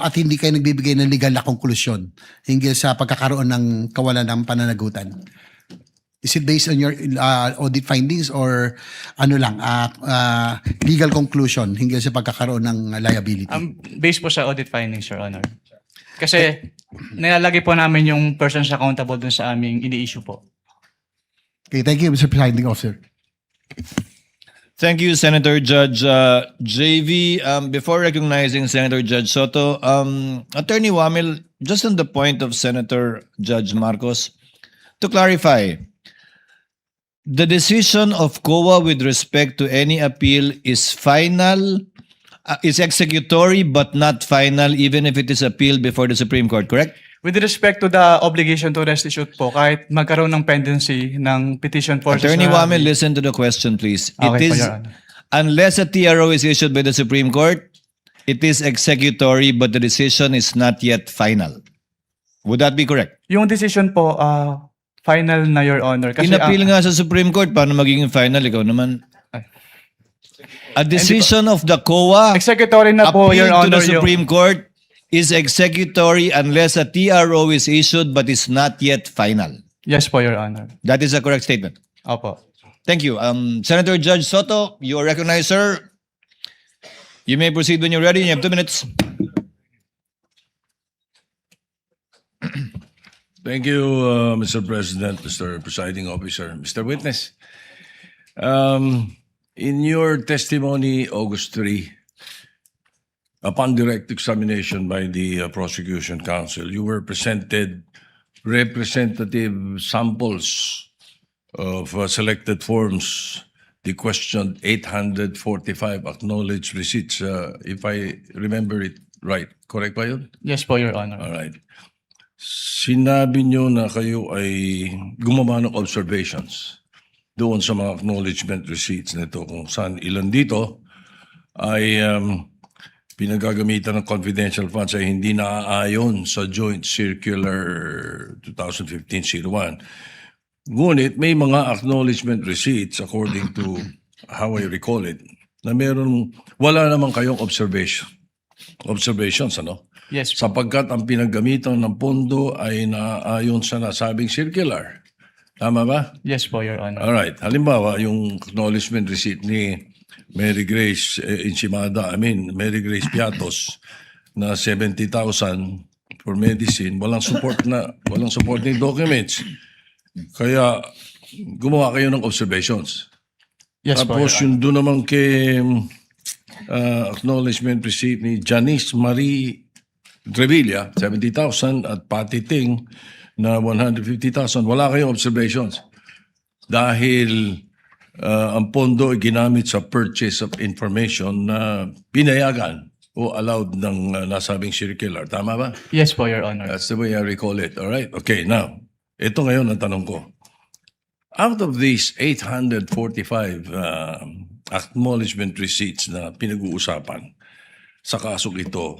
at hindi kayo nagbibigay ng legal na konklusyon hinggil sa pagkakaroon ng kawalan ng pananagutan? Is it based on your audit findings or legal conclusion hinggil sa pagkakaroon ng liability? Based po sa audit findings, Your Honor. Kasi nilalagay po namin yung persons accountable dun sa aming ini-issue po. Okay, thank you, Mr. Presiding Officer. Thank you, Senator Judge JV. Before recognizing Senator Judge Soto, Attorney Wamil, just on the point of Senator Judge Marcos, to clarify, the decision of COA with respect to any appeal is final, is executory but not final even if it is appealed before the Supreme Court, correct? With respect to the obligation to restitute po, kahit magkaroon ng pendency ng petition for... Attorney Wamil, listen to the question, please. Okay, It is, Your Honor. unless a TRO is issued by the Supreme Court, it is executory but the decision is not yet final. Would that be correct? Yung decision po, final na, Your Honor. Kasi, Inappeal nga sa Supreme Court, paano magiging final? Ikaw naman. A decision of the COA executory na po, Your appealed to Honor. the Supreme Court is executory unless a TRO is issued but is not yet final. Yes po, Your Honor. That is a correct statement. Opo. Thank you. Senator Judge Soto, you are recognized, sir. You may proceed when you're ready. You have 2 minutes. Thank you, Mr. President, Mr. Presiding Officer, Mr. Witness. In your testimony, August 3, upon direct examination by the prosecution counsel, you were presented representative samples of selected forms. The question 845 acknowledged receipts, if I remember it right. Correct ba yun? Yes po, Your Honor. All right. Sinabi nyo na kayo ay gumawa ng observations doon sa mga acknowledgement receipts nito kung saan ilan dito ay pinagagamitan ng confidential funds ay hindi naaayon sa Joint Circular 2015-01. Ngunit may mga acknowledgement receipts according to how I recall it na wala naman kayong observations, ano? Yes po. Sapagkat ang pinaggamitan ng pondo ay naaayon sa nasabing circular. Tama ba? Yes po, Your Honor. Alright. Halimbawa, yung acknowledgement receipt ni Mary Grace Mary Grace Piatos na 70,000 for medicine, walang supporting documents. Kaya gumawa kayo ng observations. Yes po, Tapos Your Honor. yung doon naman kay acknowledgement receipt ni Janice Marie Revilla, 70,000 at Patty Ting na 150,000. Wala kayong observations. Dahil ang pondo ay ginamit sa purchase of information na pinayagan o allowed ng nasabing circular. Tama ba? Yes po, Your Honor. That's the way I recall it. All right. Okay, now, ito ngayon ang tanong ko. Out of these 845 acknowledgement receipts na pinag-uusapan sa kasong ito,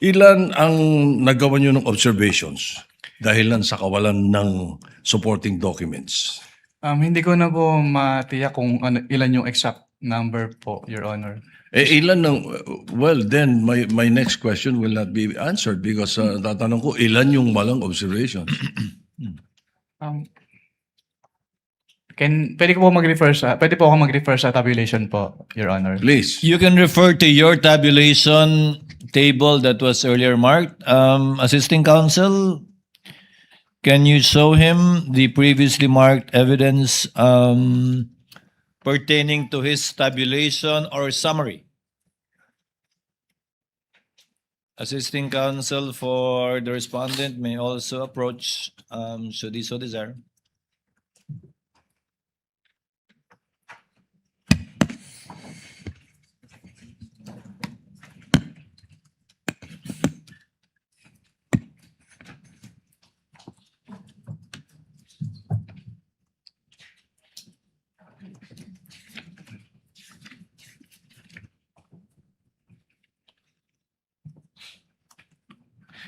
ilan ang nagawa nyo ng observations dahilan sa kawalan ng supporting documents? Hindi ko na po matiyak kung ilan yung exact number po, Your Honor. Ilan ng, well, then my next question will not be answered because tatanong ko, ilan yung walang observations? Pwede ko po pwede po ako mag-refer sa tabulation po, Your Honor. Please. You can refer to your tabulation table that was earlier marked. Assisting counsel, can you show him the previously marked evidence pertaining to his tabulation or summary? Assisting counsel for the respondent may also approach, should he so desire.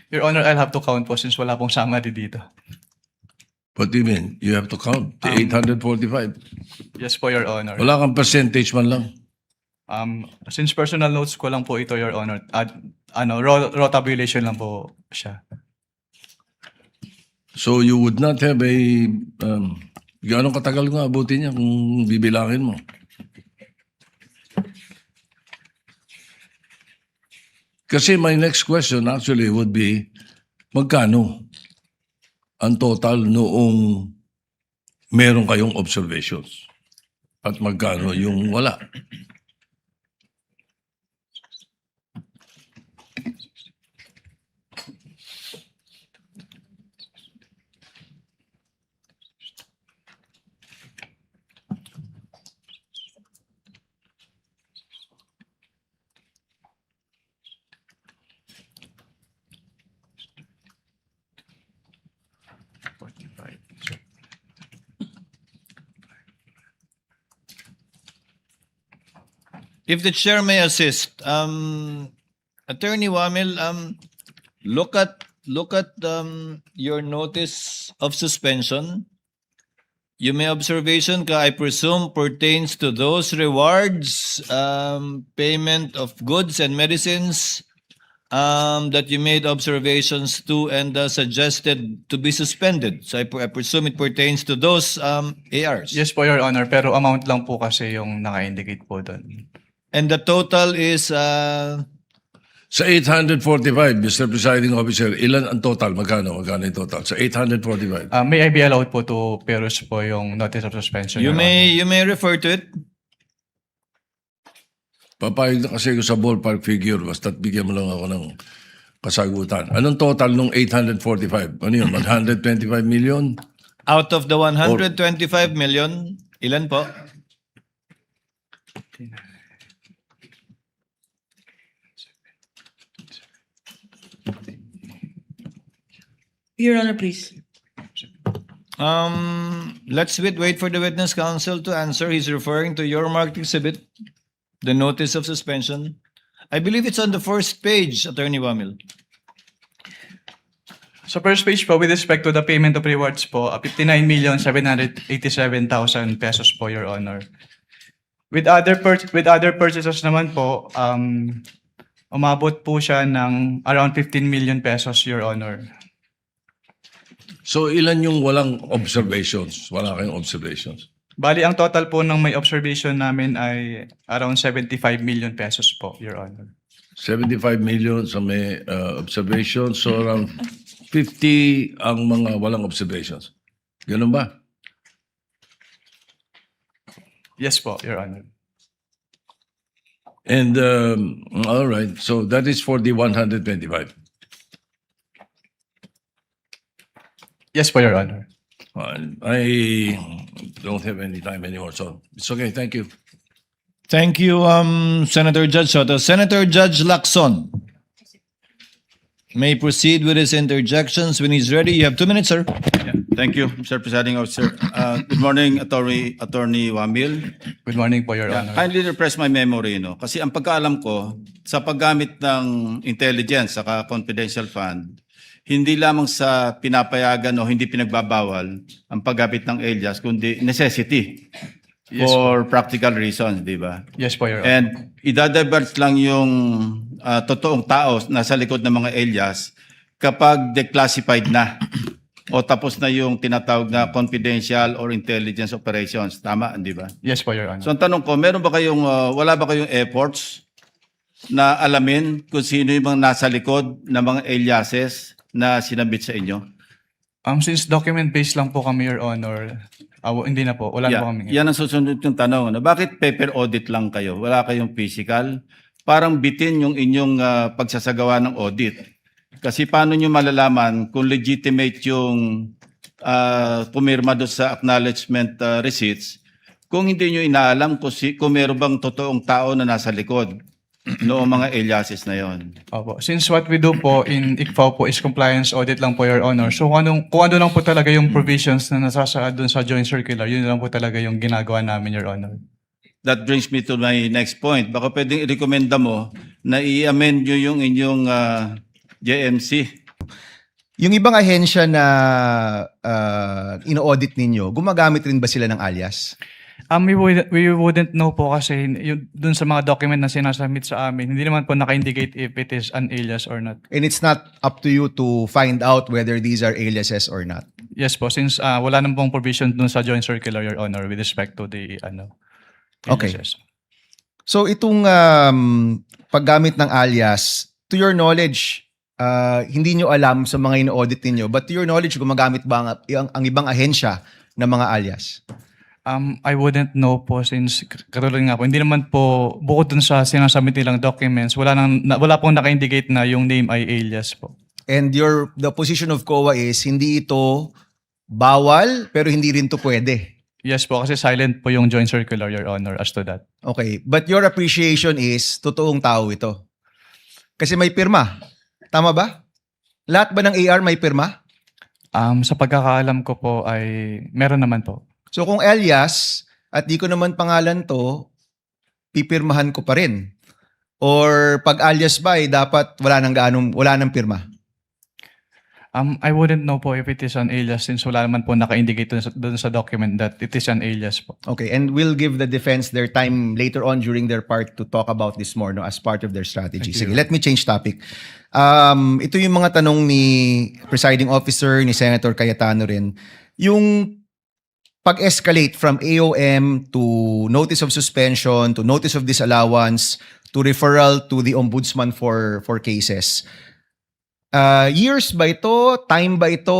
Your Honor, I'll have to count po since wala pong summary dito. What do you mean? You have to count the 845. Yes po, Your Honor. Wala kang percentage man lang. Since personal notes ko lang po ito, Your Honor, raw tabulation lang po siya. So you would not have a... Gano'ng katagal nga abutin niya kung bibilangin mo? Kasi my next question actually would be, magkano ang total noong meron kayong observations? At magkano yung wala? If the chair may assist, Attorney Wamil, look at your notice of suspension. You may observation ka, I presume, pertains to those rewards, payment of goods and medicines that you made observations to and suggested to be suspended. So I presume it pertains to those ARs. Yes po, Your Honor, pero amount lang po kasi yung naka-indicate po doon. And the total is Sa 845, Mr. Presiding Officer, ilan ang total? Magkano yung total? Sa 845. May I be allowed po to peruse po yung notice of suspension, you Your Honor? may refer to it. Papayag na kasi ko sa ballpark figure, basta't bigyan mo lang ako ng kasagutan. Anong total nung 845? Ano yun? 125 million? Out of the 125 million, ilan po? Your Honor, please. Let's wait for the witness counsel to answer. He's referring to your marked exhibit, the notice of suspension. I believe it's on the first page, Attorney Wamil. Sa first page po, with respect to the payment of rewards po, 59,787,000 pesos po, Your Honor. With other purchases naman po, umabot po siya ng around 15 million pesos, Your Honor. So ilan yung walang observations? Wala kayong observations. Bali, ang total po ng may observation namin ay around 75 million pesos po, Your Honor. 75 million sa may observations. So around 50 ang mga walang observations. Ganun ba? Yes po, Your Honor. And all right. So that is for the 125. Yes po, Your Honor. I don't have any time anymore. So it's okay. Thank you. Thank you, Senator Judge Soto. Senator Judge Lacson may proceed with his interjections when he's ready. You have 2 minutes, sir. Thank you, Mr. Presiding Officer. Good morning, Attorney Wamil. Good morning po, Your Honor. Kindly refresh my memory, no? Kasi ang pagkaalam ko, sa paggamit ng intelligence saka confidential fund, hindi lamang sa pinapayagan o hindi pinagbabawal ang paggamit ng alias, kundi necessity for practical reasons, di ba? Yes po, Your Honor. And idadivert lang yung totoong tao nasa likod ng mga alias kapag declassified na o tapos na yung tinatawag na confidential or intelligence operations. Tama, di ba? Yes po, Your Honor. So ang tanong ko, meron ba kayong, wala ba kayong efforts na alamin kung sino yung mga nasa likod ng mga aliases na sinabit sa inyo? Since document-based lang po kami, Your Honor, hindi na po. Wala na po kami. Yan ang susunod yung tanong. Ano? Bakit paper audit lang kayo? Wala kayong physical? Parang bitin yung inyong pagsasagawa ng audit. Kasi paano nyo malalaman kung legitimate yung pumirma doon sa acknowledgement receipts kung hindi nyo inaalam kung meron bang totoong tao na nasa likod noong mga aliases na yon? Opo. Since what we do po in ICFAO po is compliance audit lang po, Your Honor. So kung ano lang po talaga yung provisions na nasasaad dun sa joint circular, yun lang po talaga yung ginagawa namin, Your Honor. That brings me to my next point. Baka pwedeng i-recommenda mo na i-amend nyo yung inyong JMC. Yung ibang ahensya na ino-audit ninyo, gumagamit rin ba sila ng alias? We wouldn't know po kasi yung, dun sa mga document na sinasubmit sa amin, hindi naman po naka-indicate if it is an alias or not. And it's not up to you to find out whether these are aliases or not. Yes po, since wala naman pong provision dun sa joint circular, Your Honor, with respect to the Okay. aliases. So itong paggamit ng alias, to your knowledge, hindi nyo alam sa mga ino-audit ninyo, but to your knowledge, gumagamit ba ang ibang ahensya ng mga alias? I wouldn't know po since katulad nga po, hindi naman po bukod dun sa sinasubmit nilang documents, wala pong naka-indicate na yung name ay alias po. And the position of COA is hindi ito bawal pero hindi rin to pwede. Yes po, kasi silent po yung joint circular, Your Honor, as to that. Okay, but your appreciation is totoong tao ito. Kasi may pirma. Tama ba? Lahat ba ng AR may pirma? Sa pagkakaalam ko po ay meron naman po. So kung alias at di ko naman pangalan to, pipirmahan ko pa rin. Or pag alias ba ay dapat wala nang pirma? I wouldn't know po if it is an alias since wala naman po naka-indicate dun sa document that it is an alias po. Okay, and we'll give the defense their time later on during their part to talk about this more, no, as part of their strategy. Sige, let me change topic. Ito yung mga tanong ni Presiding Officer, ni Senator Cayetano rin. Yung pag-escalate from AOM to notice of suspension, to notice of disallowance, to referral to the Ombudsman for cases. Years ba ito? Time ba ito?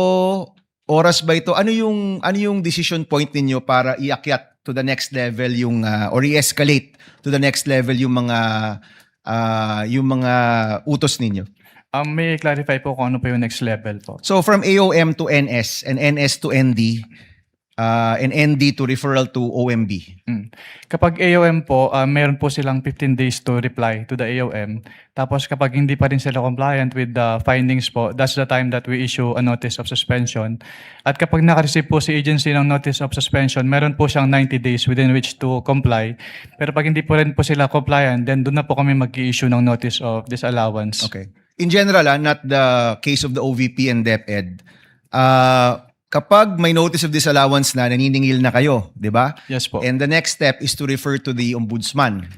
Oras ba ito? Ano yung decision point ninyo para iakyat to the next level yung or i-escalate to the next level yung mga utos ninyo? May clarify po kung ano po yung next level po. So from AOM to NS and NS to ND, and ND to referral to OMB. Kapag AOM po, meron po silang 15 days to reply to the AOM. Tapos kapag hindi pa rin sila compliant with the findings po, that's the time that we issue a notice of suspension. At kapag nakareceive po si agency ng notice of suspension, meron po siyang 90 days within which to comply. Pero pag hindi po rin po sila compliant, then doon na po kami mag-i-issue ng notice of disallowance. Okay. In general, not the case of the OVP and DepEd, kapag may notice of disallowance na naniningil na kayo, di ba? Yes po. And the next step is to refer to the ombudsman.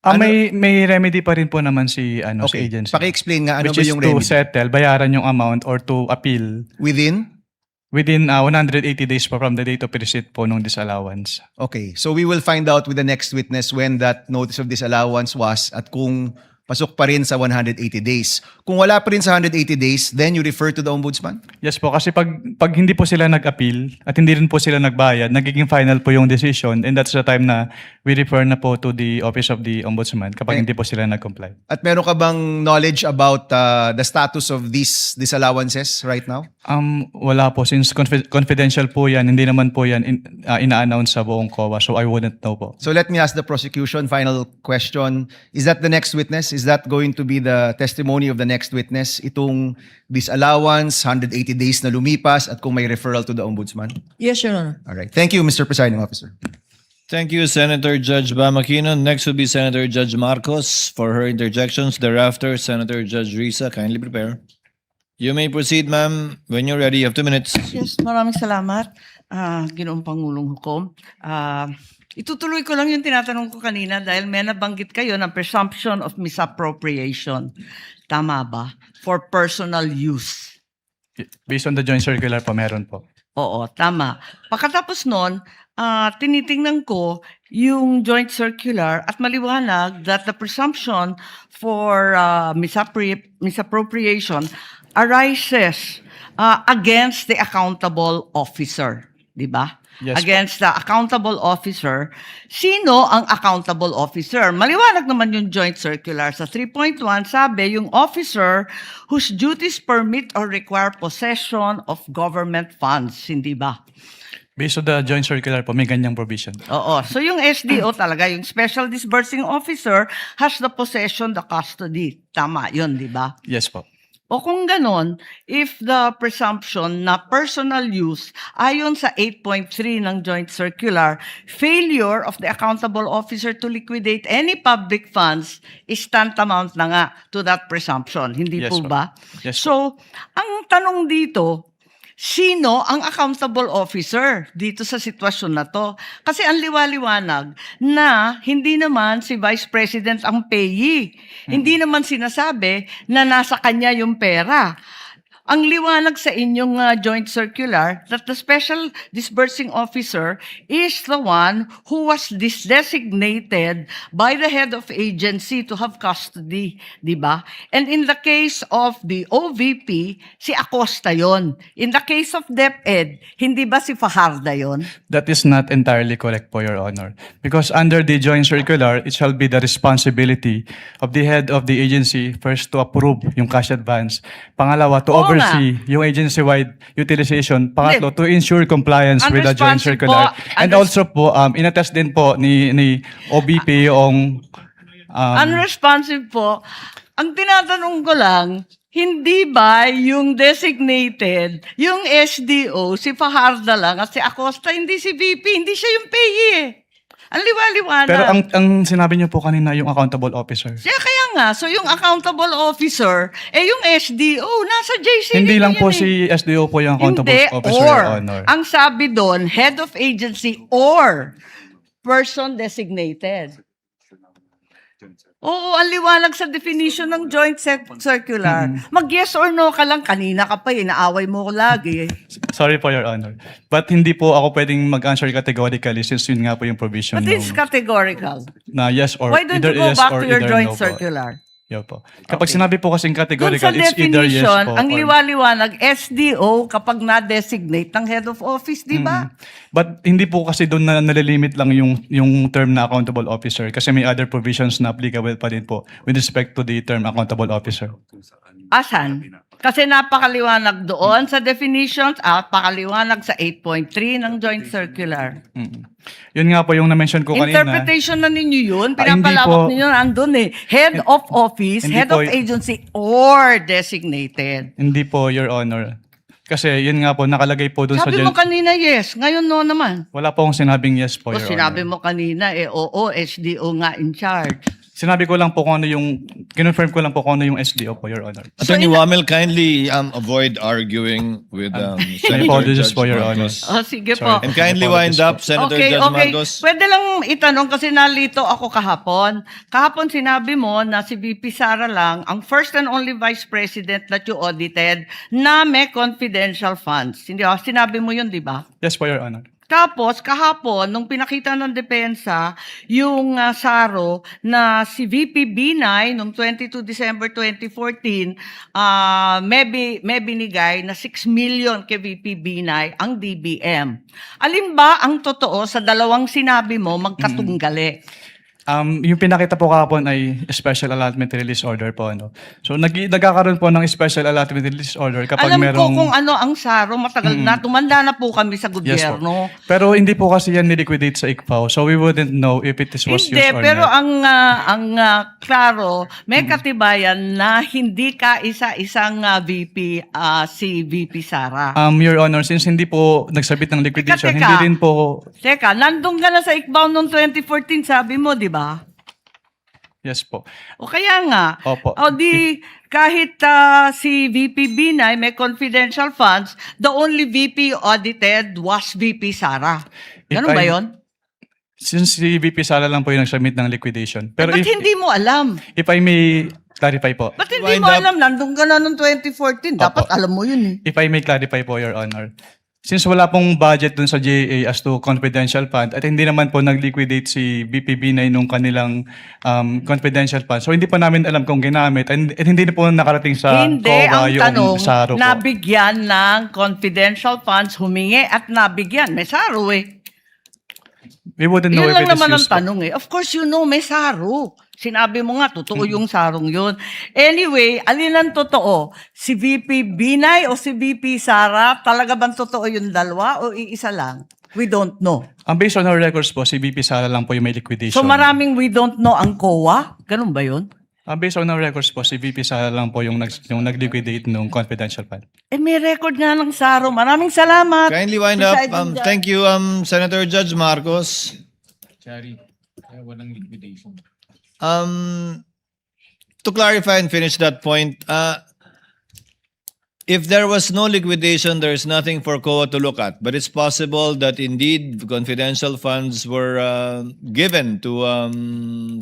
May remedy pa rin po naman si si Okay. agency. Paki-explain nga ano which ba is yung to remedy? settle, bayaran yung amount or to appeal Within? within 180 days po from the date of receipt po nung disallowance. Okay. So we will find out with the next witness when that notice of disallowance was at kung pasok pa rin sa 180 days. Kung wala pa rin sa 180 days, then you refer to the ombudsman? Yes po, kasi pag hindi po sila nag-appeal at hindi rin po sila nagbayad, nagiging final po yung decision and that's the time na we refer na po to the Office of the Ombudsman kapag hindi po sila nag-comply. At meron ka bang knowledge about the status of these disallowances right now? Wala po, since confidential po yan, hindi naman po yan ina-announce sa buong COA, so I wouldn't know po. So let me ask the prosecution, final question. Is that the next witness? Is that going to be the testimony of the next witness? Itong disallowance, 180 days na lumipas, at kung may referral to the ombudsman? Yes, Your Honor. All right. Thank you, Mr. Presiding Officer. Thank you, Senator Judge Bamakino. Next will be Senator Judge Marcos for her interjections. Thereafter, Senator Judge Risa, kindly prepare. You may proceed, ma'am. When you're ready, you have 2 minutes. Yes, maraming salamat, Ginoong Pangulong Hukom. Itutuloy ko lang yung tinatanong ko kanina dahil may nabanggit kayo ng presumption of misappropriation. Tama ba? For personal use. Based on the joint circular po, meron po. Oo, tama. Pagkatapos nun, tinitingnan ko yung joint circular at maliwanag that the presumption for misappropriation arises against the accountable officer. Di ba? Yes, Against the accountable officer. Sino ang accountable officer? Maliwanag naman yung joint circular. Sa 3.1, sabi, yung officer whose duties permit or require possession of government funds. Hindi ba? Based on the joint circular po, may ganyang provision. Oo. So yung SDO talaga, yung Special Disbursing Officer has the possession, the custody. Tama yun, di ba? Yes po. O kung ganon, if the presumption na personal use, ayon sa 8.3 ng Joint Circular, failure of the accountable officer to liquidate any public funds is tantamount na nga to that presumption. Hindi Yes, po po. ba? Yes, So, ang tanong dito, sino ang accountable officer dito sa sitwasyon na to? Kasi ang liwaliwanag na hindi naman si Vice President ang payee. Hindi naman sinasabi na nasa kanya yung pera. Ang liwanag sa inyong joint circular that the Special Disbursing Officer is the one who was designated by the head of agency to have custody, di ba? And in the case of the OVP, si Acosta yon. In the case of DepEd, hindi ba si Fajarda yon? That is not entirely correct po, Your Honor. Because under the joint circular, it shall be the responsibility of the head of the agency first to approve yung cash advance. Pangalawa, to Oo oversee yung agency-wide utilization. Pangatlo, to ensure compliance with the joint Unresponsive circular. po. And also po, inattest din po ni OBP yung Unresponsive po. Ang tinatanong ko lang, hindi ba yung designated, yung SDO, si Fajarda lang at si Acosta, hindi si VP, hindi siya yung payee eh. Ang liwaliwanag. pero ang sinabi niyo po kanina yung accountable officer. Kaya nga, so yung accountable officer, yung SDO, nasa JCD Hindi lang po yan si SDO po yung accountable Hindi, officer, or, Your Honor. ang sabi doon, head of agency or person designated. Oo, ang liwanag sa definition ng joint circular. Mag-yes or no ka lang, kanina ka pa inaaway mo ko lagi. Sorry po, Your Honor. But hindi po ako pwedeng mag-answer categorically since yun nga po yung provision But it's categorical. na yes or Why don't either you go yes back or to your either joint no po. circular? Yo po. Kapag sinabi po kasing Doon categorical, sa it's either yes definition, po. ang or- liwaliwanag, SDO kapag na-designate ng head of office, di ba? But hindi po kasi doon na nalilimit lang yung term na accountable officer kasi may other provisions na applicable pa din po with respect to the term accountable officer. Asan? Kasi napakaliwanag doon sa definitions at pakaliwanag sa 8.3 ng Joint Circular. Yun nga po yung na-mention ko kanina. Interpretation na ninyo yun. Hindi Pinapalawak po. ninyo andun eh. Head of office, Hindi head po. of agency, or designated. Hindi po, Your Honor. Kasi yun nga po, nakalagay po dun sa... Sabi mo kanina yes, ngayon no naman. Wala po akong sinabing yes po, O Your sinabi Honor. mo kanina, oo, SDO nga in charge. Sinabi ko lang po kung ano yung... Kinonfirm ko lang po kung ano yung SDO po, Your Honor. Attorney Wamel, kindly avoid arguing with Senator apologies Judge for Your Honor. Marcos. O sige Sorry. po. And kindly wind up, Senator Okay, Judge okay. Marcos. Pwede lang itanong kasi nalito ako kahapon. Kahapon sinabi mo na si VP Sara lang ang first and only Vice President that you audited na may confidential funds. Hindi ba? Sinabi mo yun, di ba? Yes po, Your Honor. Tapos, kahapon, nung pinakita ng depensa, yung SARO na si VP Binay, nung 22 December 2014, may binigay na 6 million kay VP Binay ang DBM. Alin ba ang totoo sa dalawang sinabi mo magkatunggali? Yung pinakita po kahapon ay special allotment release order po. Ano. So nagkakaroon po ng special allotment release order kapag Alam ko merong... kung ano ang SARO, matagal na, tumanda na po kami sa Yes po. gobyerno. Pero hindi po kasi yan niliquidate sa ICFAO. So we wouldn't know if it was used Hindi, or pero not. ang klaro, may katibayan na hindi ka isa-isang VP, si VP Sara. Your Honor, since hindi po nagsabit ng liquidation, Teka. hindi rin po... Teka, nandun ka na sa ICBAO noong 2014, sabi mo, di ba? Yes po. O kaya nga, Opo. o di kahit si VP Binay may confidential funds, the only VP audited was VP Sara. Ganun If ba I- yon? Since si VP Sala lang po yung nagsubmit ng liquidation. Pero Ba't if, hindi mo alam? if I may clarify po. Ba't hindi Wind mo up. alam? Nandun ka na noong 2014. Dapat Opo. alam mo yun eh. If I may clarify po, Your Honor. Since wala pong budget dun sa GAA as to confidential fund at hindi naman po nag-liquidate si VP Binay nung kanilang confidential fund. So hindi po namin alam kung ginamit at hindi na po nakarating sa Hindi, COA ang yung tanong, SARO po. nabigyan ng confidential funds, humingi at nabigyan. May SARO eh. We wouldn't know Yun if lang it is naman ang used po. tanong eh. Of course, you know, may SARO. Sinabi mo nga, totoo yung sarong yun. Anyway, alin ang totoo? Si VP Binay o si VP Sara? Talaga bang totoo yung dalawa o iisa lang? We don't know. Based on our records po, si VP Sala lang po yung may liquidation. So maraming we don't know ang COA? Ganun ba yun? Based on our records po, si VP Sala lang po yung nag-liquidate nung confidential fund. Eh may record nga ng SARO. Maraming salamat. Kindly wind up. Presiding Judge. Thank you, Senator Judge Marcos. Walang liquidation. To clarify and finish that point, if there was no liquidation, there's nothing for COA to look at. But it's possible that indeed confidential funds were given to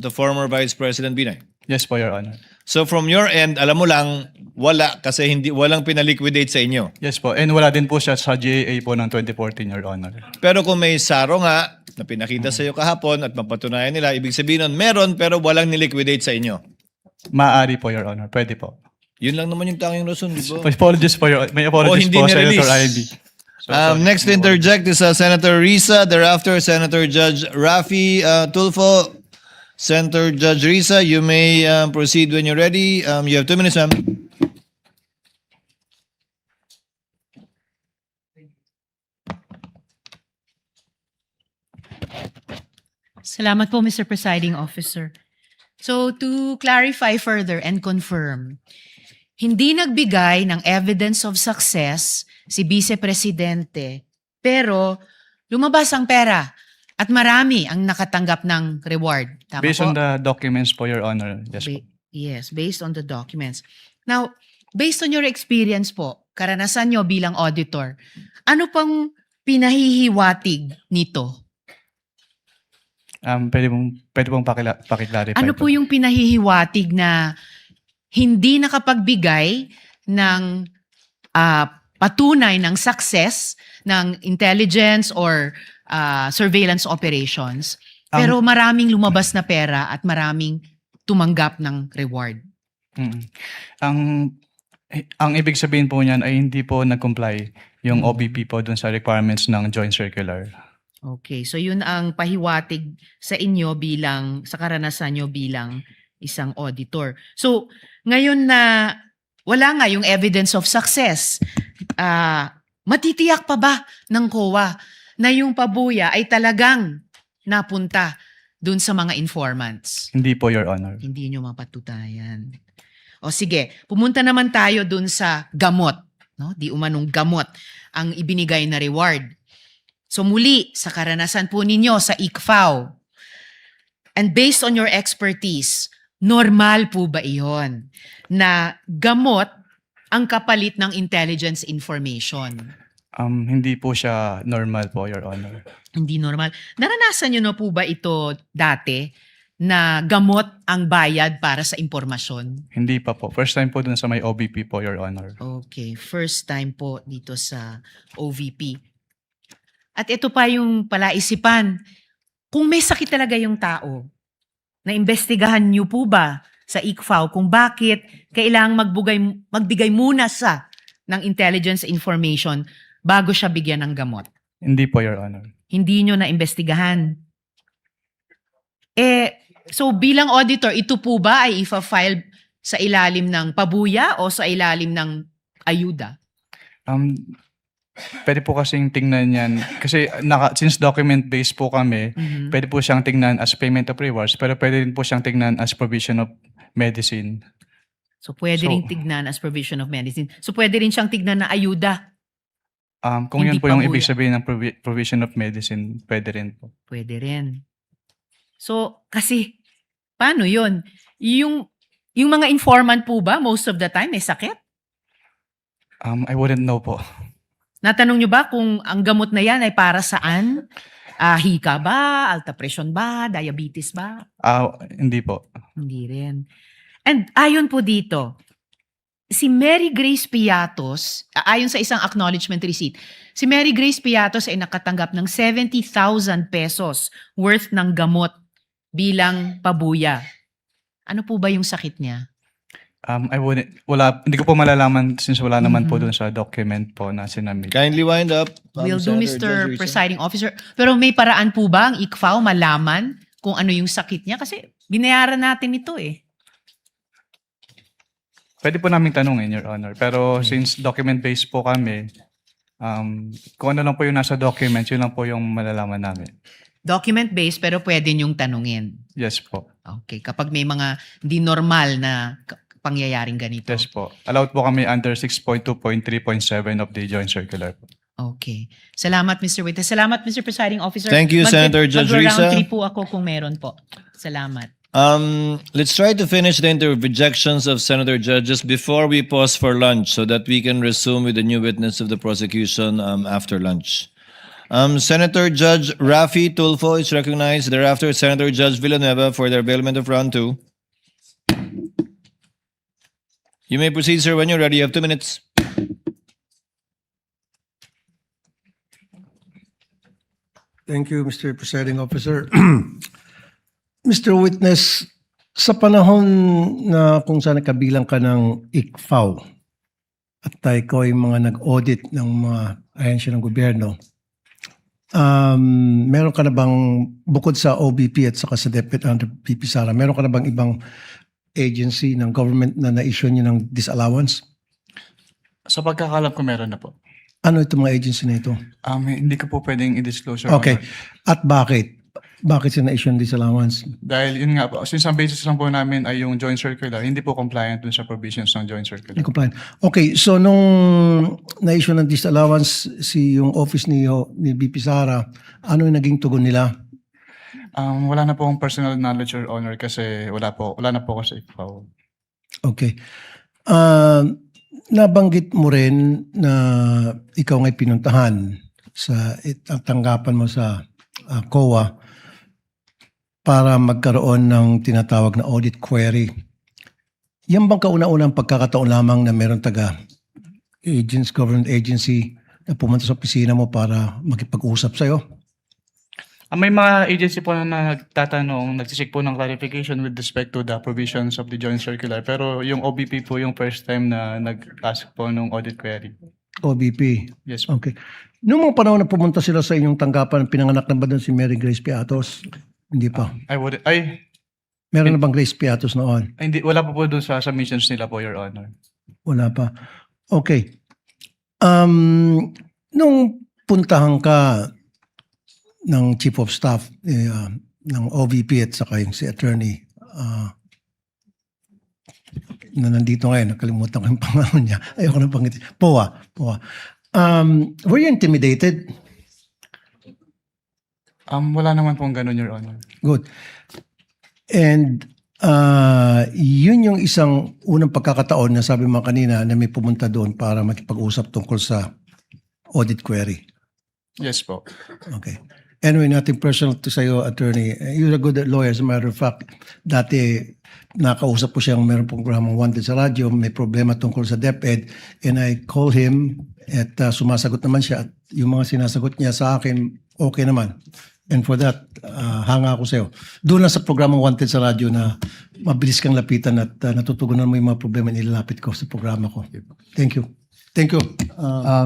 the former Vice President Binay. Yes po, Your Honor. So from your end, alam mo lang, wala kasi walang pinaliquidate sa inyo. Yes po. And wala din po siya sa GAA po ng 2014, Your Honor. Pero kung may SARO nga, na pinakita sa iyo kahapon at mapatunayan nila, ibig sabihin nun, meron pero walang niliquidate sa inyo. Maaari po, Your Honor. Pwede po. Yun lang naman yung tanging rason, di ba? Apologies po, may apologies hindi po, na-release. Senator Ivy. So, sorry. Next to interject is Senator Risa, thereafter Senator Judge Rafi Tulfo. Senator Judge Risa, you may proceed when you're ready. You have 2 minutes, ma'am. Salamat po, Mr. Presiding Officer. So, to clarify further and confirm, hindi nagbigay ng evidence of success si Vice Presidente, pero lumabas ang pera at marami ang nakatanggap ng reward. Tama Based po? on the documents po, Your Honor. Yes po. Yes, based on the documents. Now, based on your experience po, karanasan nyo bilang auditor, ano pang pinahihiwatig nito? Pwede pong pakiclarify Ano po yung pinahihiwatig na hindi nakapagbigay ng patunay ng success ng intelligence or surveillance operations, pero maraming lumabas na pera at maraming tumanggap ng reward? Mm. Ang ibig sabihin po niyan ay hindi po nag-comply yung OBP po dun sa requirements ng Joint Circular. Okay, so yun ang pahiwatig sa inyo sa karanasan nyo bilang isang auditor. So, ngayon na wala nga yung evidence of success. Matitiyak pa ba ng COA na yung pabuya ay talagang napunta dun sa mga informants? Hindi po, Your Honor. Hindi nyo mapatutayan. O sige, pumunta naman tayo dun sa gamot. No? Di umanong gamot ang ibinigay na reward. So muli, sa karanasan po ninyo sa ICFAO, and based on your expertise, normal po ba iyon na gamot ang kapalit ng intelligence information? Hindi po siya normal po, Your Honor. Hindi normal. Naranasan nyo na po ba ito dati na gamot ang bayad para sa impormasyon? Hindi pa po. First time po dun sa may OBP po, Your Honor. Okay, first time po dito sa OVP. At ito pa yung palaisipan, kung may sakit talaga yung tao, naimbestigahan niyo po ba sa ICFAO kung bakit kailangang magbigay muna sa ng intelligence information bago siya bigyan ng gamot? Hindi po, Your Honor. Hindi nyo naimbestigahan. So bilang auditor, ito po ba ay ifa-file sa ilalim ng pabuya o sa ilalim ng ayuda? Pwede po kasing tingnan yan. Kasi since document-based po kami, pwede po siyang tingnan as payment of rewards, pero pwede rin po siyang tingnan as provision of medicine. So pwede rin tignan as provision of medicine. So pwede rin siyang tignan na ayuda. Kung Hindi yun po yung pabuya. ibig sabihin ng provision of medicine, pwede rin po. Pwede rin. So kasi, paano yun? Yung mga informant po ba, most of the time, may sakit? I wouldn't know po. Natanong nyo ba kung ang gamot na yan ay para saan? Hika ba? Alta presyon ba? Diabetes ba? Hindi po. Hindi rin. And ayon po dito, si Mary Grace Piatos, ayon sa isang acknowledgement receipt, si Mary Grace Piatos ay nakatanggap ng 70,000 pesos worth ng gamot bilang pabuya. Ano po ba yung sakit niya? Hindi ko po malalaman since wala naman po dun sa document po na sinamit. Kindly wind up. Will do, Senator Judge Mr. Risa. Presiding Officer. Pero may paraan po ba ang ICFAO malaman kung ano yung sakit niya? Kasi binayaran natin ito eh. Pwede po namin tanungin, Your Honor. Pero since document-based po kami, kung ano lang po yung nasa document, yun lang po yung malalaman namin. Document-based pero pwede niyong tanungin. Yes po. Okay. Kapag may mga di normal na pangyayaring ganito. Yes po. Allowed po kami under 6.2.3.7 of the Joint Circular po. Okay. Salamat, Mr. Witness. Salamat, Mr. Presiding Officer. Thank you, Senator Judge Risa. Mag-round 3 po ako kung meron po. Salamat. Let's try to finish the interjections of Senator Judges before we pause for lunch so that we can resume with the new witness of the prosecution after lunch. Senator Judge Rafi Tulfo is recognized. Thereafter, Senator Judge Villanueva for the availment of round 2. You may proceed, sir, when you're ready. You have 2 minutes. Thank you, Mr. Presiding Officer. Mr. Witness, sa panahon na kung saan kabilang ka ng ICFAO at ikaw ay mga nag-audit ng mga ahensya ng gobyerno, meron ka na bang, bukod sa OBP at saka sa DepEd under PP Sara, meron ka na bang ibang agency ng government na na-issue niyo ng disallowance? Sa pagkakalam ko, meron na po. Ano itong mga agency na ito? Hindi ko po pwedeng i-disclose. Your Okay. Honor. At bakit? Bakit sila na-issue ng disallowance? Dahil yun nga po, since ang basis lang po namin ay yung Joint Circular, hindi po compliant dun sa provisions ng Joint Circular. Hindi compliant. Okay, so nung na-issue ng disallowance yung office ni BP Sara, ano yung naging tugon nila? Wala na po akong personal knowledge, Your Honor, kasi wala na po ako sa ICFAO. Okay. Nabanggit mo rin na ikaw nga'y pinuntahan sa tanggapan mo sa COA para magkaroon ng tinatawag na audit query. Yan bang kauna-unang pagkakataon lamang na meron government agency na pumunta sa opisina mo para makipag-usap sa'yo? May mga agency po na nagtatanong, nagsisik po ng clarification with respect to the provisions of the Joint Circular. Pero yung OBP po yung first time na nag-ask po ng audit query. OBP? Yes po. Okay. Noong mga panahon na pumunta sila sa inyong tanggapan, pinanganak na ba doon si Mary Grace Piatos? Hindi pa. Meron na bang Grace Piatos noon? Hindi, wala po doon sa submissions nila po, Your Honor. Wala pa. Okay. Nung puntahan ka ng Chief of Staff ng OVP at saka yung si Attorney na nandito ngayon, nakalimutan ko yung pangalan niya. Ayoko na pangitin. Poa. Were you intimidated? Wala naman pong ganun, Your Honor. Good. And yun yung isang unang pagkakataon na sabi mo kanina na may pumunta doon para makipag-usap tungkol sa audit query. Yes po. Okay. Anyway, nothing personal to sa'yo, attorney. You're a good lawyer. As a matter of fact, dati nakausap ko siyang meron pong programang Wanted sa radyo, may problema tungkol sa DepEd, and I call him at sumasagot naman siya at yung mga sinasagot niya sa akin, okay naman. And for that, hanga ako sa'yo. Doon lang sa programang Wanted sa radyo na mabilis kang lapitan at natutugunan mo yung mga problema na nilalapit ko sa programa ko. Thank you. Thank you.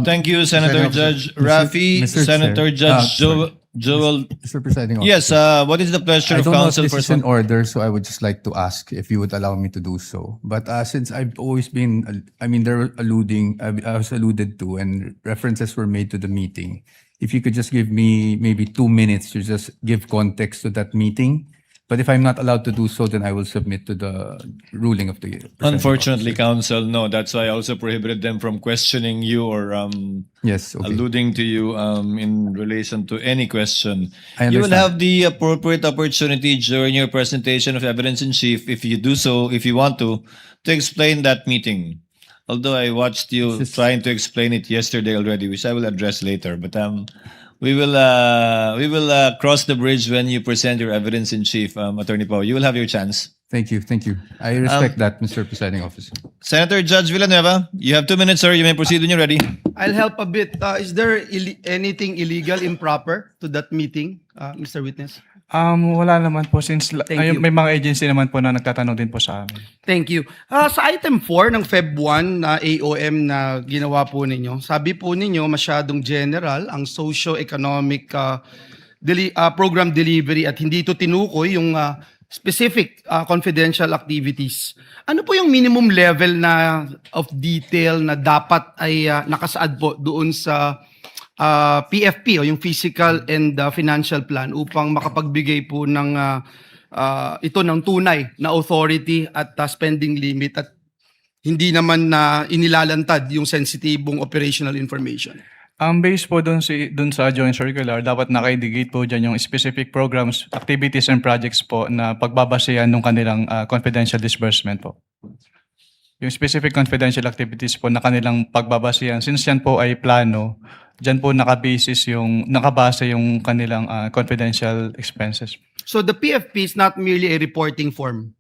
Thank you, Senator Judge Rafi. Mr. Senator Chair. Judge Joel. Mr. Presiding Officer. Yes, what is the pleasure I of don't know if counsel this for is in order, so I would just like to ask if you would allow me to do so. But since I've always been, I mean, I was alluded to, and references were made to the meeting. If you could just give me maybe 2 minutes to just give context to that meeting. But if I'm not allowed to do so, then I will submit to the ruling of the presiding Unfortunately, officer. counsel, no. That's why I also prohibited them from questioning you or Yes, okay. alluding to you in relation to any question. I You will understand. have the appropriate opportunity during your presentation of evidence in chief, if you do so, if you want to explain that meeting. Although I watched you trying to explain it yesterday already, which I will address later. But we will cross the bridge when you present your evidence in chief, Attorney Pao. You will have your chance. Thank you. I respect that, Mr. Presiding Officer. Senator Judge Villanueva, you have 2 minutes, sir. You may proceed when you're ready. I'll help a bit. Is there anything illegal, improper to that meeting, Mr. Witness? Wala naman po since you. may mga agency naman po na nagtatanong din po sa amin. Thank you. Sa item 4 ng Feb 1 na AOM na ginawa po ninyo, sabi po ninyo masyadong general ang socio-economic program delivery at hindi ito tinukoy yung specific confidential activities. Ano po yung minimum level na of detail na dapat ay nakasaad po doon sa PFP o yung physical and financial plan upang makapagbigay po ng ito ng tunay na authority at spending limit at hindi naman na inilalantad yung sensitibong operational information. Based po dun sa joint circular, dapat naka-indicate po dyan yung specific programs, activities and projects po na pagbabasehan ng kanilang confidential disbursement po. Yung specific confidential activities po na kanilang pagbabasehan, since yan po ay plano, dyan po nakabase yung kanilang confidential expenses. So the PFP is not merely a reporting form.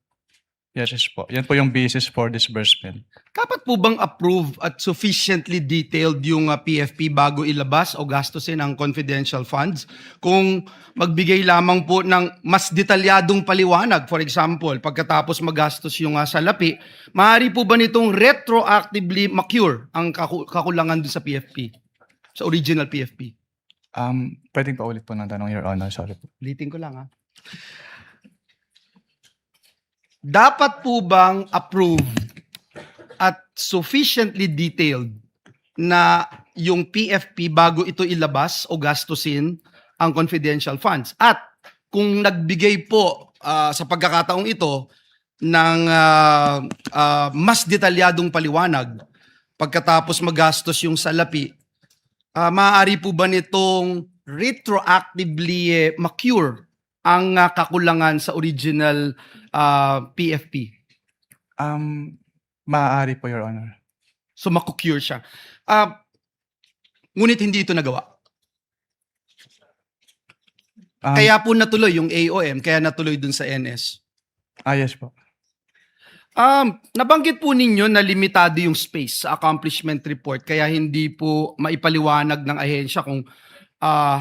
Yes po. Yan po yung basis for disbursement. Dapat po bang approve at sufficiently detailed yung PFP bago ilabas o gastusin ang confidential funds? Kung magbigay lamang po ng mas detalyadong paliwanag, for example, pagkatapos magastos yung salapi, maaari po ba nitong retroactively ma-cure ang kakulangan dun sa PFP? Sa original PFP? Pwedeng pa ulit po ng tanong, Your Honor. Sorry po. Ulitin ko lang Dapat po bang approved at sufficiently detailed na yung PFP bago ito ilabas o gastusin ang confidential funds? At kung nagbigay po sa pagkakataong ito ng mas detalyadong paliwanag pagkatapos magastos yung salapi, maaari po ba nitong retroactively ma-cure ang kakulangan sa original PFP? Maaari po, Your Honor. So maku-cure siya. Ngunit hindi ito nagawa. Kaya po natuloy yung AOM, kaya natuloy dun sa NS. Yes po. Nabanggit po ninyo na limitado yung space sa accomplishment report kaya hindi po maipaliwanag ng ahensya kung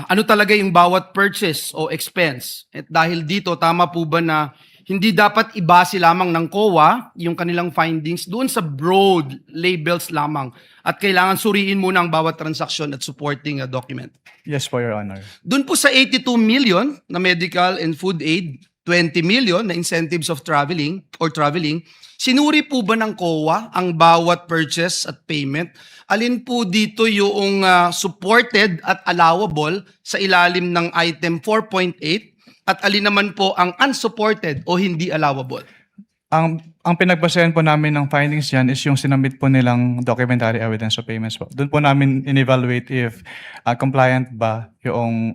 ano talaga yung bawat purchase o expense. At dahil dito, tama po ba na hindi dapat ibase lamang ng COA yung kanilang findings doon sa broad labels lamang at kailangan suriin muna ang bawat transaksyon at supporting document? Yes po, Your Honor. Doon po sa 82 million na medical and food aid, 20 million na incentives of traveling or traveling, sinuri po ba ng COA ang bawat purchase at payment? Alin po dito yung supported at allowable sa ilalim ng item 4.8 at alin naman po ang unsupported o hindi allowable? Ang pinagbasehan po namin ng findings yan is yung sinamit po nilang documentary evidence of payments po. Doon po namin in-evaluate if compliant ba yung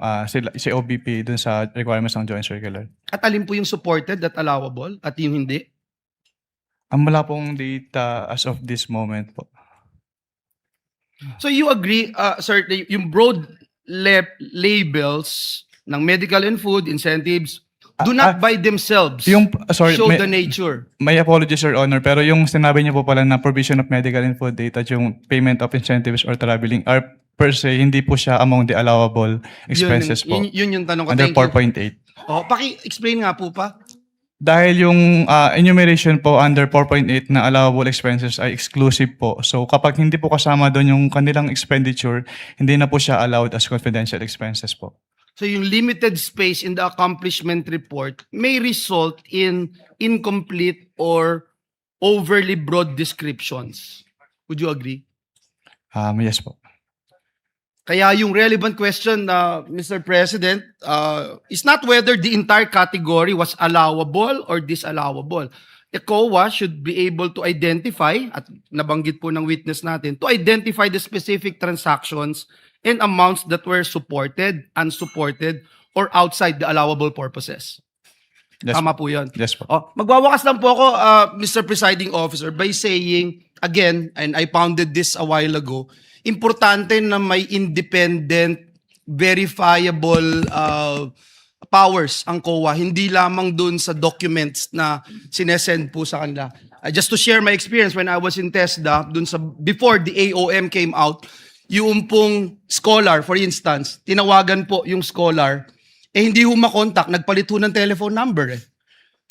si OBP dun sa requirements ng joint circular. At alin po yung supported at allowable at yung hindi? Wala pong data as of this moment po. So you agree, sir, yung broad labels ng medical and food incentives do not by themselves show the nature. May apologies, Your Honor, pero yung sinabi niyo po pala na provision of medical and food data, yung payment of incentives or traveling are per se, hindi po siya among the allowable expenses po. Yun yung tanong ko. Under Thank you. 4.8. Paki-explain nga po pa. Dahil yung enumeration po under 4.8 na allowable expenses ay exclusive po. So kapag hindi po kasama doon yung kanilang expenditure, hindi na po siya allowed as confidential expenses po. So yung limited space in the accomplishment report may result in incomplete or overly broad descriptions. Would you agree? Yes po. Kaya yung relevant question, Mr. President, is not whether the entire category was allowable or disallowable. The COA should be able to identify, at nabanggit po ng witness natin, to identify the specific transactions and amounts that were supported, unsupported, or outside the allowable purposes. Yes, Tama po yun. Yes po. Magwawakas lang po ako, Mr. Presiding Officer, by saying, again, and I pounded this a while ago, importante na may independent, verifiable powers ang COA, hindi lamang dun sa documents na sinesend po sa kanila. Just to share my experience when I was in TESDA, dun sa, before the AOM came out, yung pong scholar, for instance, tinawagan po yung scholar, hindi ho makontak, nagpalit ho ng telephone number.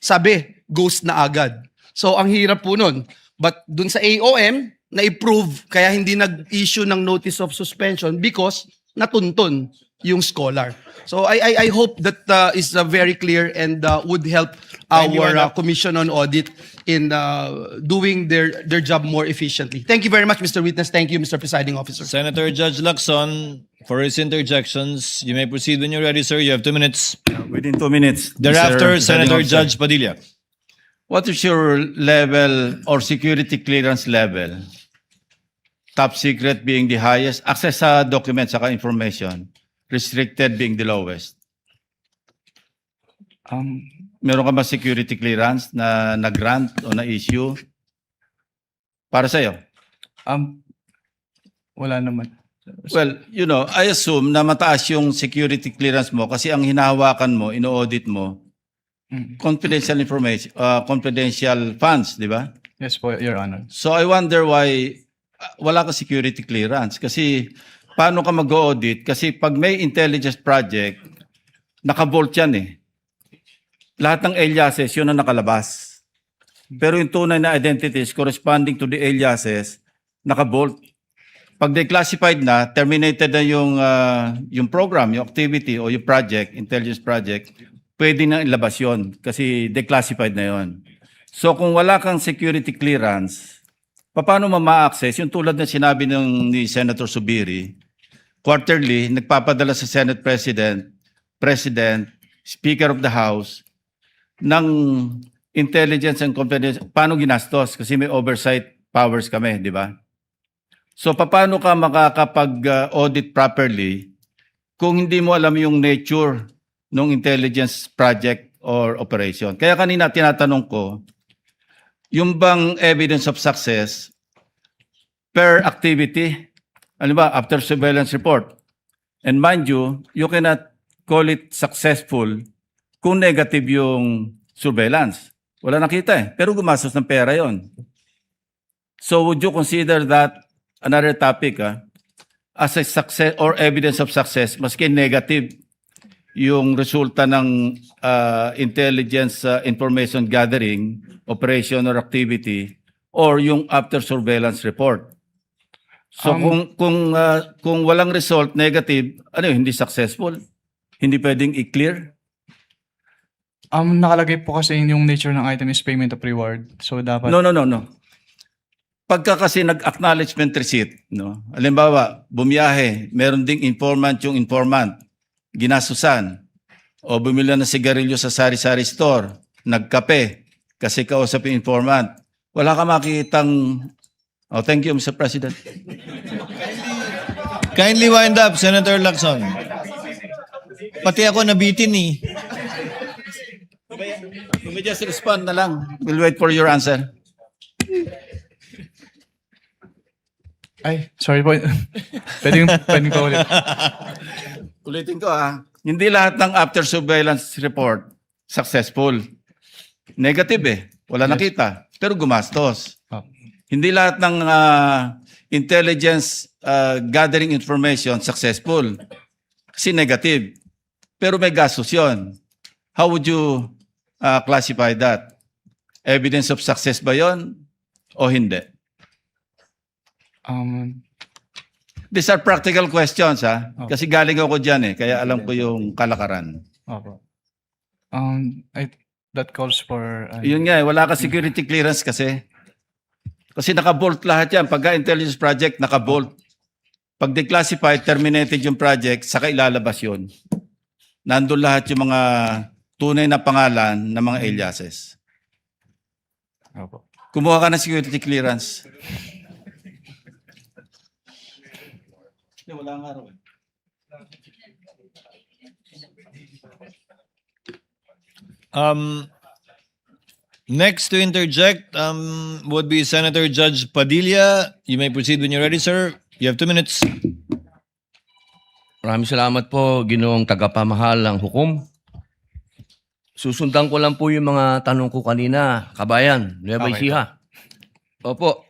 Sabi, ghost na agad. So, ang hirap po nun. But dun sa AOM, na-approve, kaya hindi nag-issue ng notice of suspension because natuntun yung scholar. So, I hope that is very clear and would help our Commission on Audit in doing their job more efficiently. Thank you very much, Mr. Witness. Thank you, Mr. Presiding Officer. Senator Judge Lacson, for his interjections, you may proceed when you're ready, sir. You have 2 minutes. Within 2 minutes. Thereafter, Mr. Presiding Senator Officer. Judge Padilla. What is your level or security clearance level? Top secret being the highest, access sa documents saka information, restricted being the lowest. Meron ka ba security clearance na nag-grant o na-issue para sa'yo? Wala naman. Well, you know, I assume na mataas yung security clearance mo kasi ang hinahawakan mo, ino-audit mo, confidential information, confidential funds, di ba? Yes po, Your Honor. So I wonder why wala ka security clearance. Kasi paano ka mag-audit? Kasi pag may intelligence project, naka-vault yan eh. Lahat ng aliases, yun ang nakalabas. Pero yung tunay na identities corresponding to the aliases, naka-vault. Pag declassified na, terminated na yung program, yung activity o yung project, intelligence project, pwede na ilabas yun kasi declassified na yun. So kung wala kang security clearance, paano ma-access? Yung tulad na sinabi ni Senator Subiri, quarterly, nagpapadala sa Senate President, Speaker of the House, ng intelligence and confidence. Paano ginastos? Kasi may oversight powers kami, di ba? So paano ka makakapag-audit properly kung hindi mo alam yung nature ng intelligence project or operation? Kaya kanina tinatanong ko, yung bang evidence of success per activity, ano ba, after surveillance report. And mind you, you cannot call it successful kung negative yung surveillance. Wala nakita eh, pero gumastos ng pera yon. So would you consider that another topic as a success or evidence of success, maski negative yung resulta ng intelligence information gathering, operation or activity, or yung after surveillance report. So kung walang result, negative, ano yun, hindi successful? Hindi pwedeng i-clear? Nakalagay po kasi yung nature ng item is payment of reward. So dapat No. Pagka kasi nag-acknowledgement receipt, no? Halimbawa, bumiyahe, meron ding informant yung informant, ginasusan, o bumili ng sigarilyo sa sari-sari store, nagkape, kasi kausap yung informant. Wala ka makitang... Oh, thank you, Mr. President. Kindly wind up, Senator Lacson. Pati ako nabitin eh. You may just respond na lang. We'll wait for your answer. Ay, sorry po. pwedeng pa ulit. Ulitin ko hindi lahat ng after surveillance report successful. Negative wala nakita, pero gumastos. Ah. Hindi lahat ng intelligence gathering information successful. Kasi negative. Pero may gastos yun. How would you classify that? Evidence of success ba yun o hindi? These are practical questions, Kasi galing ako dyan, kaya alam ko yung kalakaran. Opo. That calls for... Yun nga, wala ka security clearance kasi. Kasi naka-bolt lahat yan. Pagka intelligence project, naka-bolt. Pag declassified, terminated yung project, saka ilalabas yun. Nandun lahat yung mga tunay na pangalan ng mga aliases. Opo. Kumuha ka ng security clearance. Wala nga raw. Next to interject would be Senator Judge Padilla. You may proceed when you're ready, sir. You have 2 minutes. Maraming salamat po, Ginoong tagapamahal ng hukom. Susundan ko lang po yung mga tanong ko kanina, kabayan, Nueva Okay. Ecija. Opo.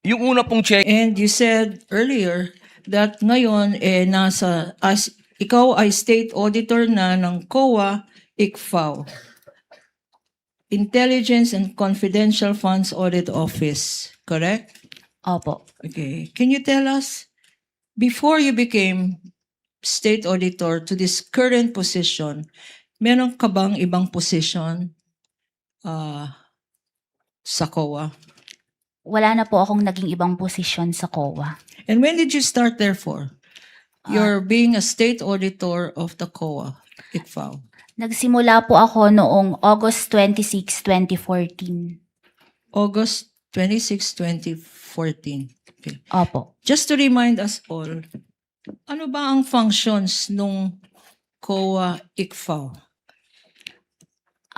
Yung una pong check, And you said earlier that ngayon ikaw ay state auditor na ng COA, ICFAO. Intelligence and Confidential Funds Audit Office, correct? Opo. Okay. Can you tell us, before you became state auditor to this current position, meron ka bang ibang position sa COA? Wala na po akong naging ibang posisyon sa COA. And when did you start therefore? You're being a state auditor of the COA, ICFAO. Nagsimula po ako noong August 26, 2014. August 26, 2014. Okay. Opo. Just to remind us all, ano ba ang functions nung COA ICFAO?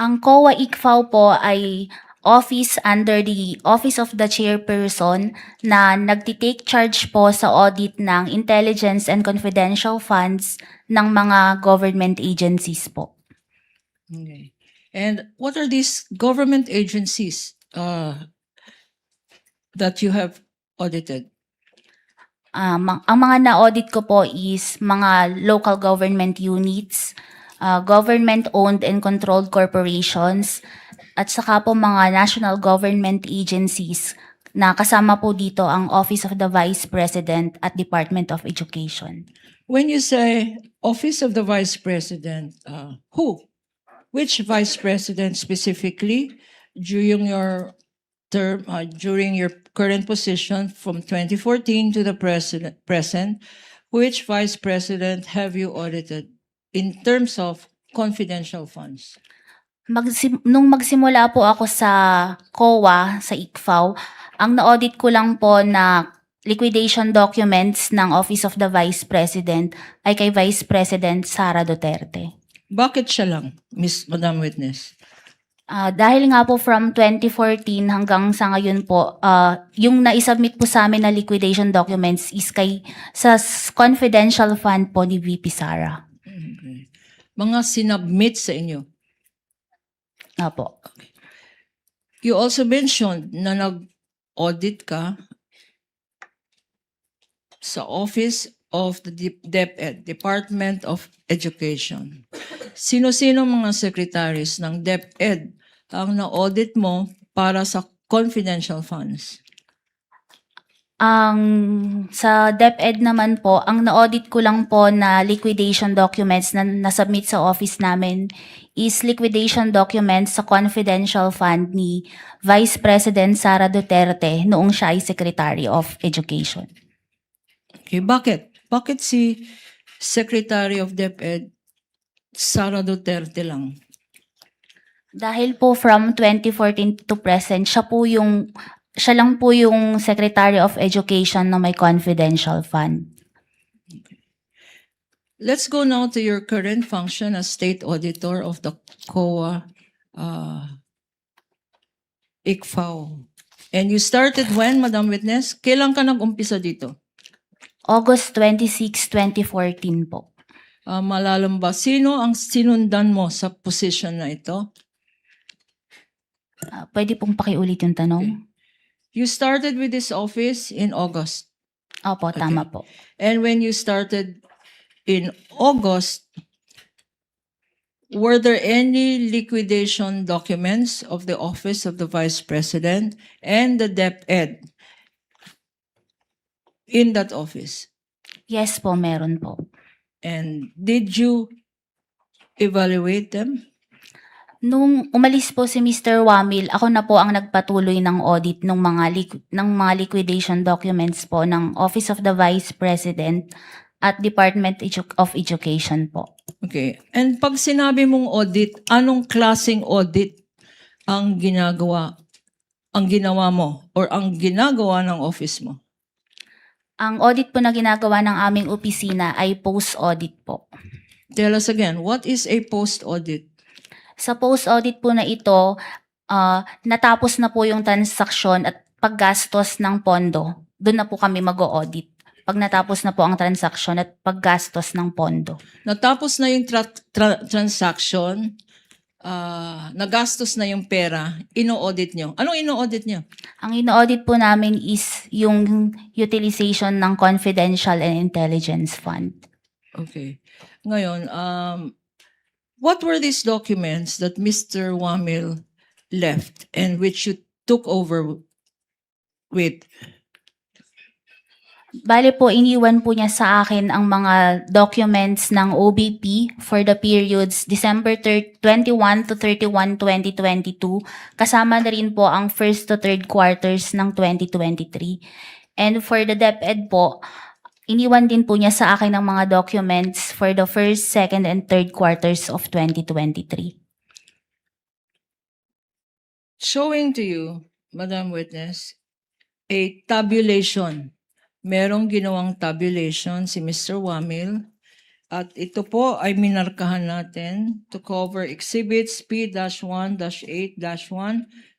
Ang COA ICFAO po ay office under the Office of the Chairperson na nagtitake charge po sa audit ng intelligence and confidential funds ng mga government agencies po. Okay. And what are these government agencies that you have audited? Ang mga na-audit ko po is mga local government units, government-owned and controlled corporations, at saka po mga national government agencies na kasama po dito ang Office of the Vice President at Department of Education. When you say Office of the Vice President, who? Which Vice President specifically during your term, during your current position from 2014 to the present, which Vice President have you audited in terms of confidential funds? Nung magsimula po ako sa COA, sa ICFAO, ang na-audit ko lang po na liquidation documents ng Office of the Vice President ay kay Vice President Sara Duterte. Bakit siya lang, Madam Witness? Dahil nga po from 2014 hanggang sa ngayon po, yung naisubmit po sa amin na liquidation documents is sa confidential fund po ni VP Sara. Okay. Mga sinubmit sa inyo? Apo. You also mentioned na nag-audit ka sa Office of the DepEd, Department of Education. Sino-sino mga secretaries ng DepEd ang na-audit mo para sa confidential funds? Ang sa DepEd naman po, ang na-audit ko lang po na liquidation documents na nasubmit sa office namin is liquidation documents sa confidential fund ni Vice President Sara Duterte noong siya ay Secretary of Education. Okay, bakit? Bakit si Secretary of DepEd Sara Duterte lang? Dahil po from 2014 to present, siya lang po yung Secretary of Education na may confidential fund. Let's go now to your current function as State Auditor of the COA ICFAO. And you started when, Madam Witness? Kailan ka nag-umpisa dito? August 26, 2014 po. Malalam ba? Sino ang sinundan mo sa position na ito? Pwede pong pakiulit yung tanong? You started with this office in August. Opo, tama po. And when you started in August, were there any liquidation documents of the Office of the Vice President and the DepEd in that office? Yes po, meron po. And did you evaluate them? Nung umalis po si Mr. Wamil, ako na po ang nagpatuloy ng audit ng mga liquidation documents po ng Office of the Vice President at Department of Education po. Okay. And pag sinabi mong audit, anong klaseng audit ang ginawa mo or ang ginagawa ng office mo? Ang audit po na ginagawa ng aming opisina ay post-audit po. Tell us again, what is a post-audit? Sa post-audit po na ito, natapos na po yung transaksyon at paggastos ng pondo. Doon na po kami mag-audit. Pag natapos na po ang transaksyon at paggastos ng pondo. Natapos na yung transaction, nagastos na yung pera, ino-audit nyo. Anong ino-audit nyo? Ang ino-audit po namin is yung utilization ng confidential and intelligence fund. Okay. Ngayon, what were these documents that Mr. Wamil left and which you took over with? Bale po, iniwan po niya sa akin ang mga documents ng OBP for the periods December 21 to 31, 2022. Kasama na rin po ang first to third quarters ng 2023. And for the DepEd po, iniwan din po niya sa akin ang mga documents for the first, second, and third quarters of 2023. Showing to you, Madam Witness, a tabulation. Merong ginawang tabulation si Mr. Wamil at ito po ay minarkahan natin to cover exhibits P-1-8-1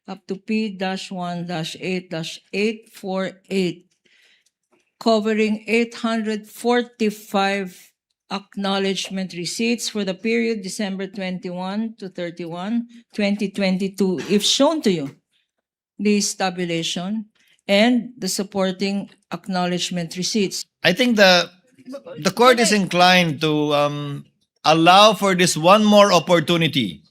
up to P-1-8-848 covering 845 acknowledgement receipts for the period December 21 to 31, 2022. If shown to you, this tabulation and the supporting acknowledgement receipts. I think the court is inclined to allow for this one more opportunity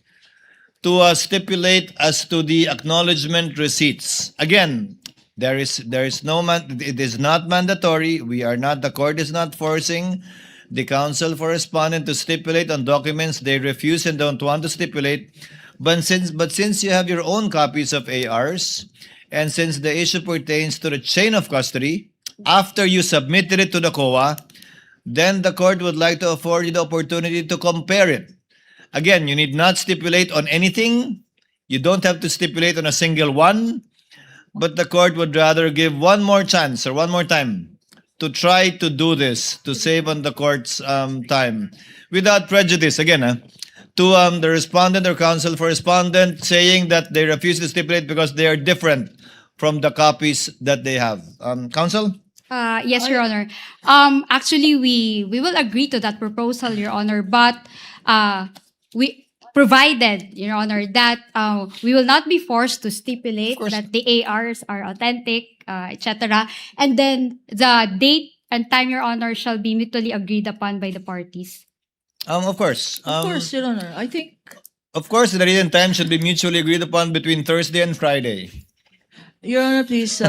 to stipulate as to the acknowledgement receipts. Again, there is no it is not mandatory. The court is not forcing the counsel for respondent to stipulate on documents they refuse and don't want to stipulate. But since you have your own copies of ARs, and since the issue pertains to the chain of custody, after you submitted it to the COA, then the court would like to afford you the opportunity to compare it. Again, you need not stipulate on anything. You don't have to stipulate on a single one, but the court would rather give one more chance or one more time to try to do this, to save on the court's time, without prejudice. Again, to the respondent or counsel for respondent saying that they refuse to stipulate because they are different from the copies that they have. Counsel? Yes, Your Honor. Actually, we will agree to that proposal, Your Honor, but we provided, Your Honor, that we will not be forced to stipulate that the ARs are authentic, etc. And then the date and time, Your Honor, shall be mutually agreed upon by the parties. Of course. Of course, Your Honor. I think Of course, the date and time should be mutually agreed upon between Thursday and Friday. Your Honor, please.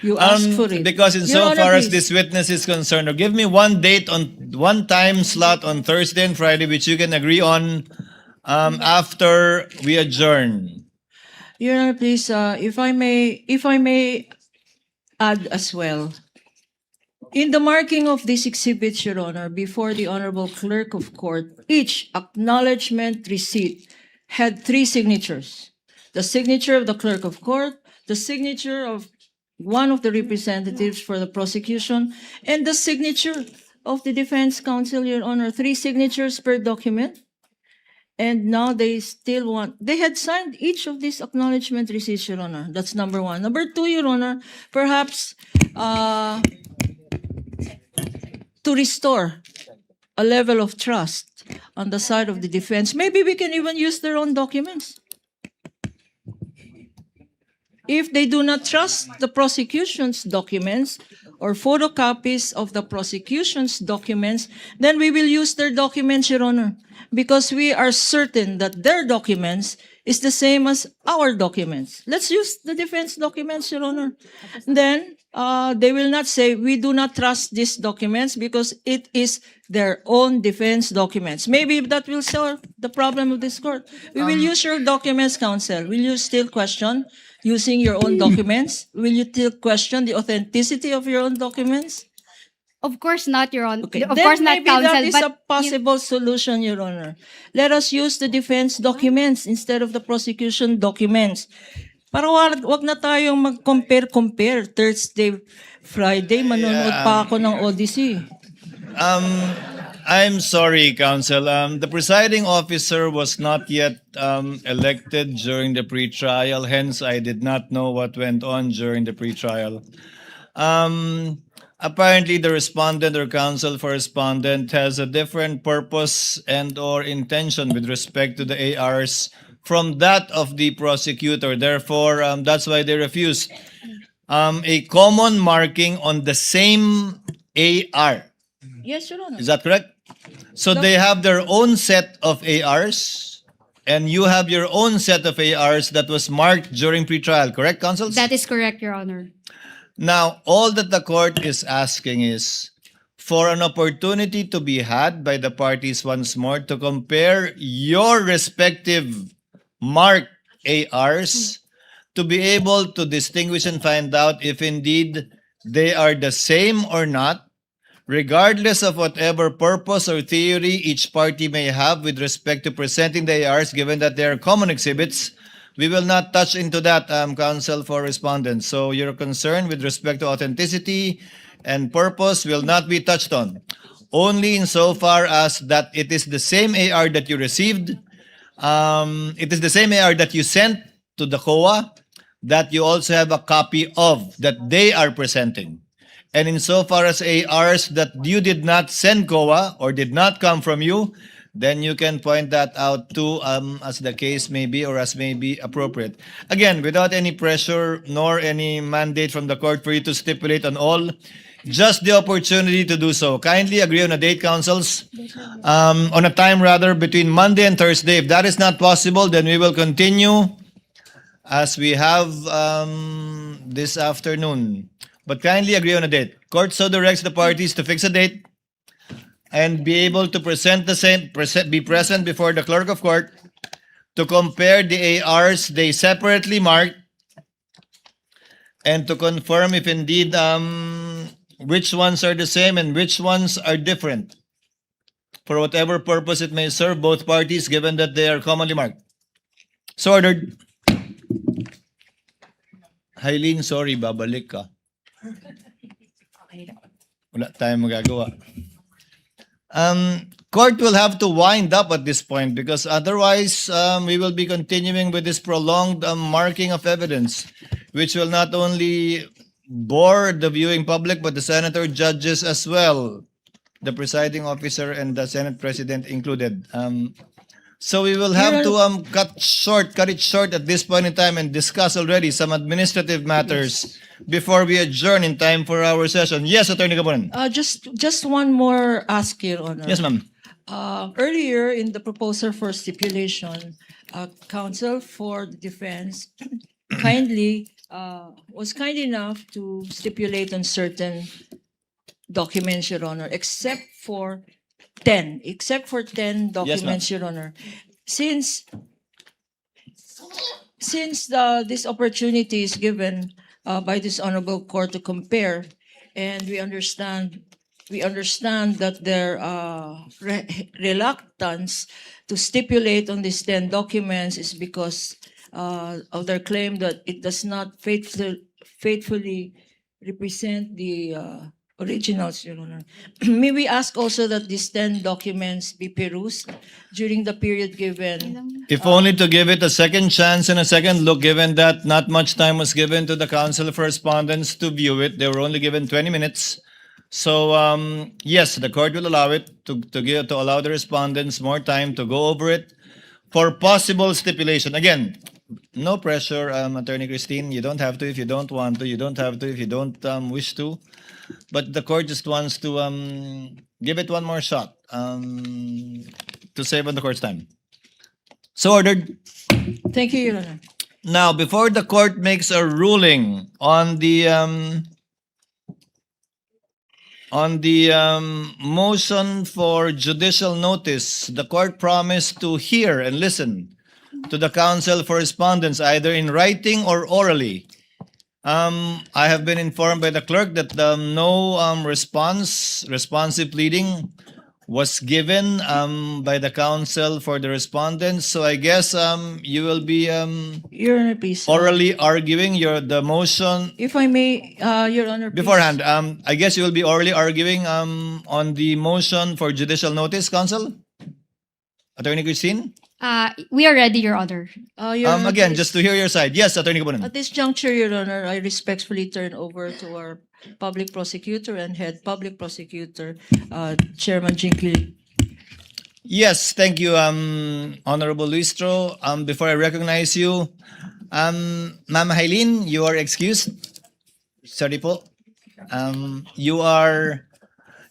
You asked for it. Because Your insofar Honor, as please. this witness is concerned, or give me one date on one time slot on Thursday and Friday which you can agree on after we adjourn. Your Honor, please, if I may add as well. In the marking of these exhibits, Your Honor, before the Honorable Clerk of Court, each acknowledgement receipt had 3 signatures. The signature of the Clerk of Court, the signature of one of the representatives for the prosecution, and the signature of the defense counsel, Your Honor. 3 signatures per document. And now they still want, they had signed each of these acknowledgement receipts, Your Honor. That's number 1. Number 2, Your Honor, perhaps to restore a level of trust on the side of the defense, maybe we can even use their own documents. If they do not trust the prosecution's documents or photocopies of the prosecution's documents, then we will use their documents, Your Honor, because we are certain that their documents is the same as our documents. Let's use the defense documents, Your Honor. Then they will not say, we do not trust these documents because it is their own defense documents. Maybe that will solve the problem of this court. We will use your documents, counsel. Will you still question using your own documents? Will you still question the authenticity of your own documents? Of course not, Your Honor. Okay, Of then course not, maybe counsel. that is but a possible solution, Your Honor. Let us use the defense documents instead of the prosecution documents. Para wag na tayong mag-compare. Thursday, Friday, manonood pa ako ng Odyssey. I'm sorry, counsel. The presiding officer was not yet elected during the pretrial. Hence, I did not know what went on during the pretrial. Apparently, the respondent or counsel for respondent has a different purpose and or intention with respect to the ARs from that of the prosecutor. Therefore, that's why they refused a common marking on the same AR. Yes, Your Honor. Is that correct? So they have their own set of ARs, and you have your own set of ARs that was marked during pretrial, correct, counsels? that is correct, Your Honor. Now, all that the court is asking is for an opportunity to be had by the parties once more to compare your respective marked ARs to be able to distinguish and find out if indeed they are the same or not, regardless of whatever purpose or theory each party may have with respect to presenting the ARs, given that they are common exhibits. We will not touch into that, counsel for respondents. So your concern with respect to authenticity and purpose will not be touched on. Only insofar as that it is the same AR that you received, it is the same AR that you sent to the COA, that you also have a copy of, that they are presenting. And insofar as ARs that you did not send COA or did not come from you, then you can point that out too, as the case may be or as may be appropriate. Again, without any pressure nor any mandate from the court for you to stipulate on all, just the opportunity to do so. Kindly agree on a date, counsels, on a time rather, between Monday and Thursday. If that is not possible, then we will continue as we have this afternoon. But kindly agree on a date. Court so directs the parties to fix a date and be able to present the same, be present before the clerk of court to compare the ARs they separately marked and to confirm if indeed which ones are the same and which ones are different for whatever purpose it may serve both parties, given that they are commonly marked. So ordered. Hailin, sorry, babalik ka. Wala tayong magagawa. Court will have to wind up at this point because otherwise we will be continuing with this prolonged marking of evidence, which will not only bore the viewing public but the senator judges as well, the presiding officer and the Senate President included. So we will have to cut it short at this point in time and discuss already some administrative matters before we adjourn in time for our session. Yes, Attorney Gabunan. Just one more ask, Your Honor. Yes, ma'am. Earlier in the proposal for stipulation, counsel for the defense kindly was kind enough to stipulate on certain documents, Your Honor, except for 10 documents, Your Honor. Since this opportunity is given by this honorable court to compare, and we understand that their reluctance to stipulate on these 10 documents is because of their claim that it does not faithfully represent the originals, Your Honor. May we ask also that these 10 documents be perused during the period given? If only to give it a second chance and a second look, given that not much time was given to the counsel for respondents to view it. They were only given 20 minutes. So, yes, the court will allow it to allow the respondents more time to go over it for possible stipulation. Again, no pressure, Attorney Christine. You don't have to if you don't want to. You don't have to if you don't wish to. But the court just wants to give it one more shot to save on the court's time. So ordered. Thank you, Your Honor. Now, before the court makes a ruling on the motion for judicial notice, the court promised to hear and listen to the counsel for respondents either in writing or orally. I have been informed by the clerk that no responsive pleading was given by the counsel for the respondents. So I guess you will be Your Honor, please. orally arguing the motion If I may, Your Honor, please. beforehand. I guess you will be orally arguing on the motion for judicial notice, counsel? Attorney Christine? We are ready, Your Honor. Your Honor, Again, please. just to hear your side. Yes, Attorney Kapunan. At this juncture, Your Honor, I respectfully turn over to our public prosecutor and head public prosecutor, Chairman Jinky. Yes, thank you, Honorable Luistro. Before I recognize you, Ma'am Hailin, you are excused. Sorry po.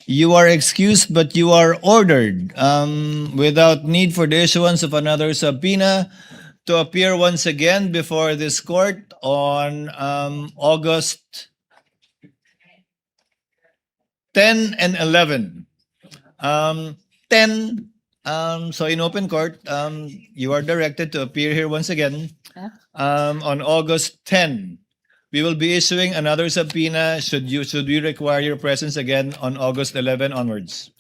You are excused, but you are ordered without need for the issuance of another subpoena to appear once again before this court on August 10 and 11. 10, so in open court, you are directed to appear here once again on August 10. We will be issuing another subpoena should we require your presence again on August 11 onwards.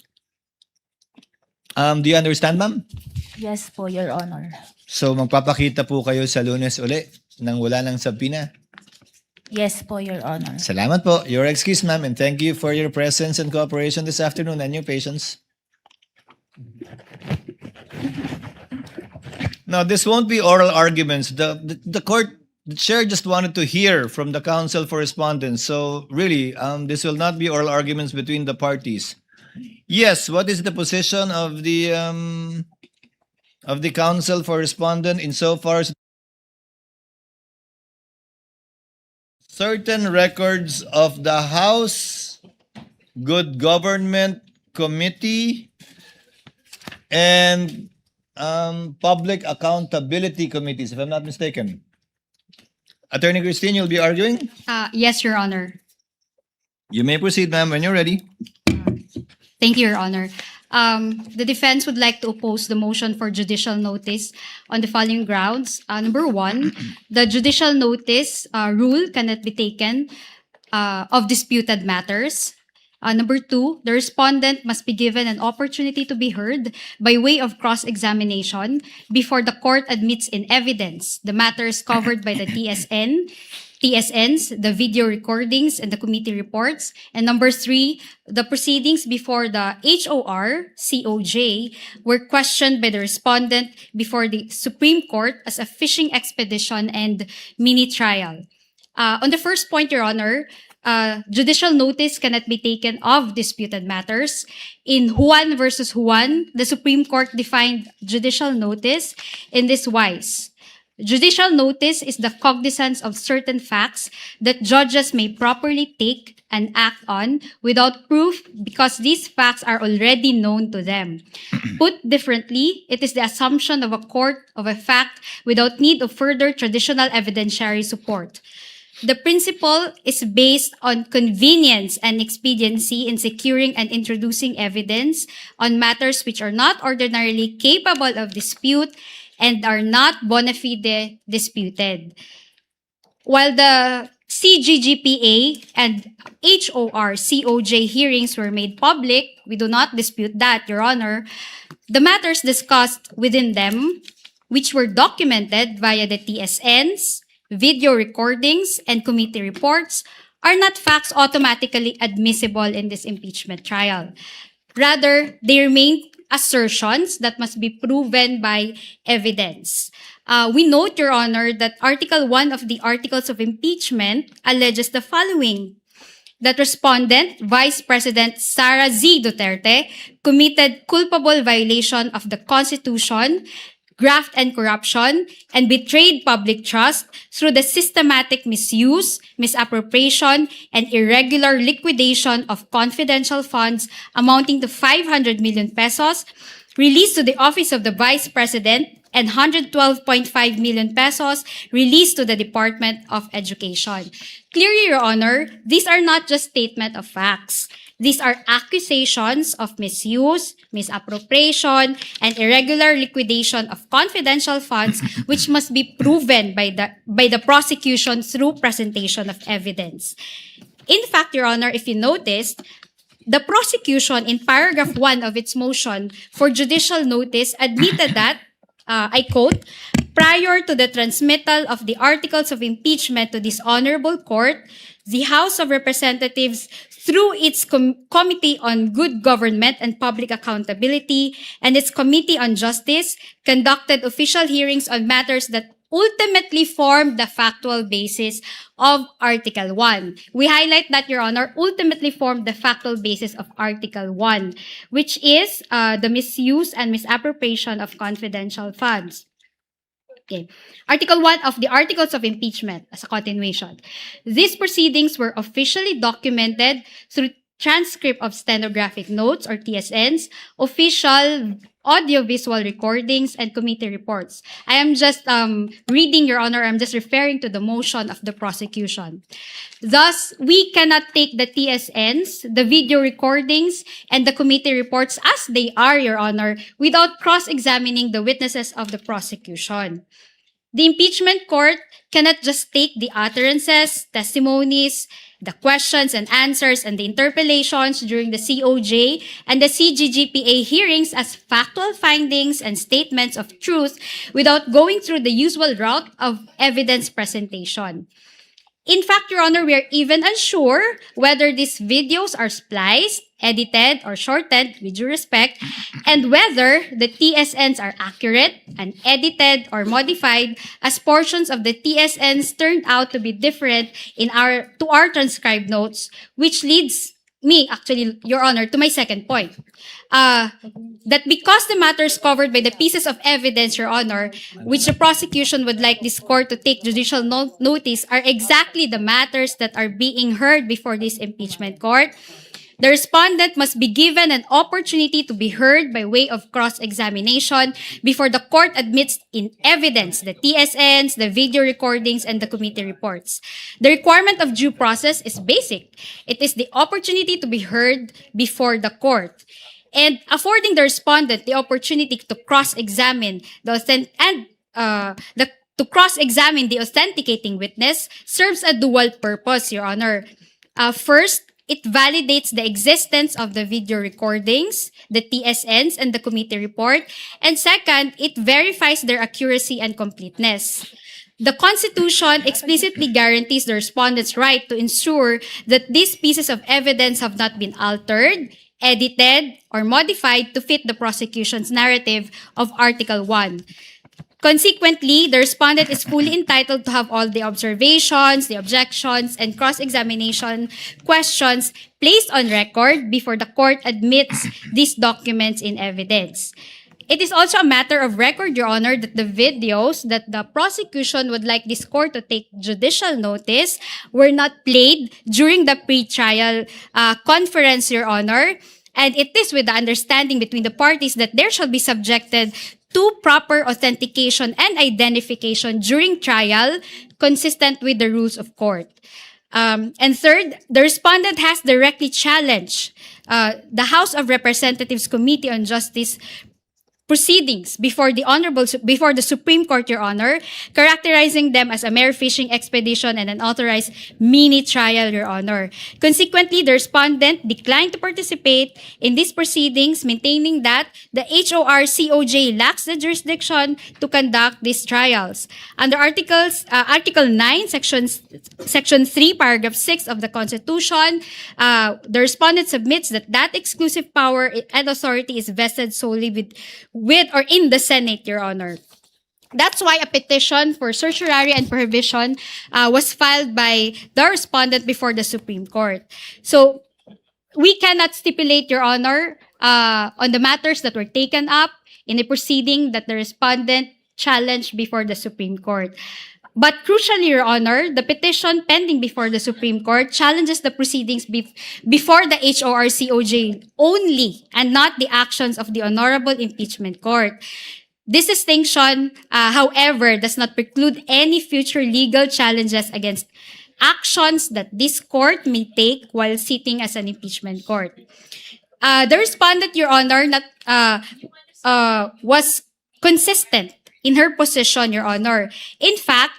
Do you understand, ma'am? Yes po, Your Honor. So magpapakita po kayo sa Lunes uli nang wala ng subpoena. Yes po, Your Honor. Salamat po. You're excused, ma'am, and thank you for your presence and cooperation this afternoon and your patience. Now, this won't be oral arguments. The court, the chair just wanted to hear from the counsel for respondents. So really, this will not be oral arguments between the parties. Yes, what is the position of the counsel for respondent insofar as certain records of the House Good Government Committee and Public Accountability Committees, if I'm not mistaken. Attorney Christine, you'll be arguing? Yes, Your Honor. You may proceed, ma'am, when you're ready. Thank you, Your Honor. The defense would like to oppose the motion for judicial notice on the following grounds. Number one, the judicial notice rule cannot be taken of disputed matters. Number two, the respondent must be given an opportunity to be heard by way of cross-examination before the court admits in evidence the matters covered by the TSNs, the video recordings, and the committee reports. And number three, the proceedings before the COJ were questioned by the respondent before the Supreme Court as a fishing expedition and mini trial. On the first point, Your Honor, judicial notice cannot be taken of disputed matters. In Juan versus Juan, the Supreme Court defined judicial notice in this wise. Judicial notice is the cognizance of certain facts that judges may properly take and act on without proof because these facts are already known to them. Put differently, it is the assumption of a court of a fact without need of further traditional evidentiary support. The principle is based on convenience and expediency in securing and introducing evidence on matters which are not ordinarily capable of dispute and are not bona fide disputed. While the CGGPA and HOR COJ hearings were made public, we do not dispute that, Your Honor. The matters discussed within them, which were documented via the TSNs, video recordings, and committee reports, are not facts automatically admissible in this impeachment trial. Rather, they remain assertions that must be proven by evidence. We note, Your Honor, that Article 1 of the Articles of Impeachment alleges the following: that respondent, Vice President Sara Z. Duterte, committed culpable violation of the Constitution, graft and corruption, and betrayed public trust through the systematic misuse, misappropriation, and irregular liquidation of confidential funds amounting to 500 million pesos, released to the Office of the Vice President, and 112.5 million pesos released to the Department of Education. Clearly, Your Honor, these are not just statement of facts. These are accusations of misuse, misappropriation, and irregular liquidation of confidential funds which must be proven by the prosecution through presentation of evidence. In fact, Your Honor, if you noticed, the prosecution in paragraph 1 of its motion for judicial notice admitted that, I quote, prior to the transmittal of the articles of impeachment to this honorable court, the House of Representatives, through its Committee on Good Government and Public Accountability and its Committee on Justice, conducted official hearings on matters that ultimately formed the factual basis of Article 1. We highlight that, Your Honor, ultimately formed the factual basis of Article 1, which is the misuse and misappropriation of confidential funds. Okay. Article 1 of the Articles of Impeachment, as a continuation. These proceedings were officially documented through transcript of stenographic notes, or TSNs, official audiovisual recordings, and committee reports. I am just reading, Your Honor, I'm just referring to the motion of the prosecution. Thus, we cannot take the TSNs, the video recordings, and the committee reports as they are, Your Honor, without cross-examining the witnesses of the prosecution. The impeachment court cannot just take the utterances, testimonies, the questions and answers, and the interpellations during the COJ and the CGGPA hearings as factual findings and statements of truth without going through the usual route of evidence presentation. In fact, Your Honor, we are even unsure whether these videos are spliced, edited, or shortened, with due respect, and whether the TSNs are accurate and edited or modified as portions of the TSNs turned out to be different to our transcribed notes, which leads me, actually, Your Honor, to my second point. That because the matters covered by the pieces of evidence, Your Honor, which the prosecution would like this court to take judicial notice are exactly the matters that are being heard before this impeachment court, the respondent must be given an opportunity to be heard by way of cross-examination before the court admits in evidence the TSNs, the video recordings, and the committee reports. The requirement of due process is basic. It is the opportunity to be heard before the court, and affording the respondent the opportunity to cross-examine to cross-examine the authenticating witness serves a dual purpose, Your Honor. First, it validates the existence of the video recordings, the TSNs, and the committee report. And second, it verifies their accuracy and completeness. The Constitution explicitly guarantees the respondent's right to ensure that these pieces of evidence have not been altered, edited, or modified to fit the prosecution's narrative of Article 1. Consequently, the respondent is fully entitled to have all the observations, the objections, and cross-examination questions placed on record before the court admits these documents in evidence. It is also a matter of record, Your Honor, that the videos that the prosecution would like this court to take judicial notice were not played during the pre-trial conference, Your Honor. And it is with the understanding between the parties that there shall be subjected to proper authentication and identification during trial, consistent with the rules of court. And third, the respondent has directly challenged the House of Representatives Committee on Justice proceedings before the Supreme Court, Your Honor, characterizing them as a mere fishing expedition and an authorized mini trial, Your Honor. Consequently, the respondent declined to participate in these proceedings, maintaining that the HOR-COJ lacks the jurisdiction to conduct these trials. Under Article 9, Section 3, Paragraph 6 of the Constitution, the respondent submits that exclusive power and authority is vested solely with or in the Senate, Your Honor. That's why a petition for certiorari and prohibition was filed by the respondent before the Supreme Court. So we cannot stipulate, Your Honor, on the matters that were taken up in a proceeding that the respondent challenged before the Supreme Court. But crucially, Your Honor, the petition pending before the Supreme Court challenges the proceedings before the HOR-COJ only and not the actions of the Honorable Impeachment Court. This distinction, however, does not preclude any future legal challenges against actions that this court may take while sitting as an impeachment court. The respondent, Your Honor, was consistent in her position, Your Honor. In fact,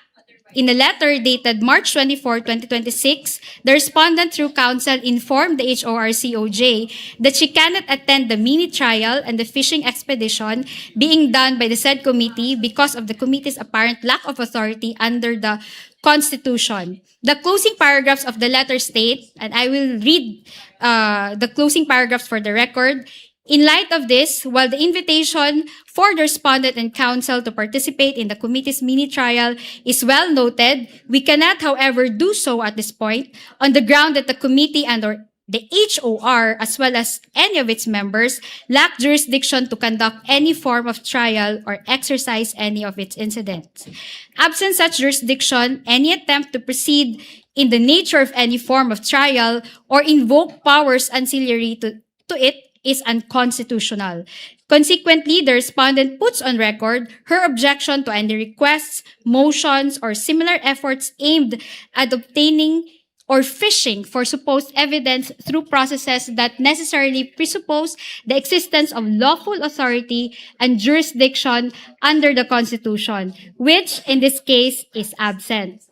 in a letter dated March 24, 2026, the respondent through counsel informed the HOR-COJ that she cannot attend the mini trial and the fishing expedition being done by the said committee because of the committee's apparent lack of authority under the Constitution. The closing paragraphs of the letter state, and I will read the closing paragraphs for the record. In light of this, while the invitation for the respondent and counsel to participate in the committee's mini trial is well noted, we cannot, however, do so at this point on the ground that the committee and or the HOR, as well as any of its members, lack jurisdiction to conduct any form of trial or exercise any of its incidents. Absent such jurisdiction, any attempt to proceed in the nature of any form of trial or invoke powers ancillary to it is unconstitutional. Consequently, the respondent puts on record her objection to any requests, motions, or similar efforts aimed at obtaining or fishing for supposed evidence through processes that necessarily presuppose the existence of lawful authority and jurisdiction under the Constitution, which in this case is absent.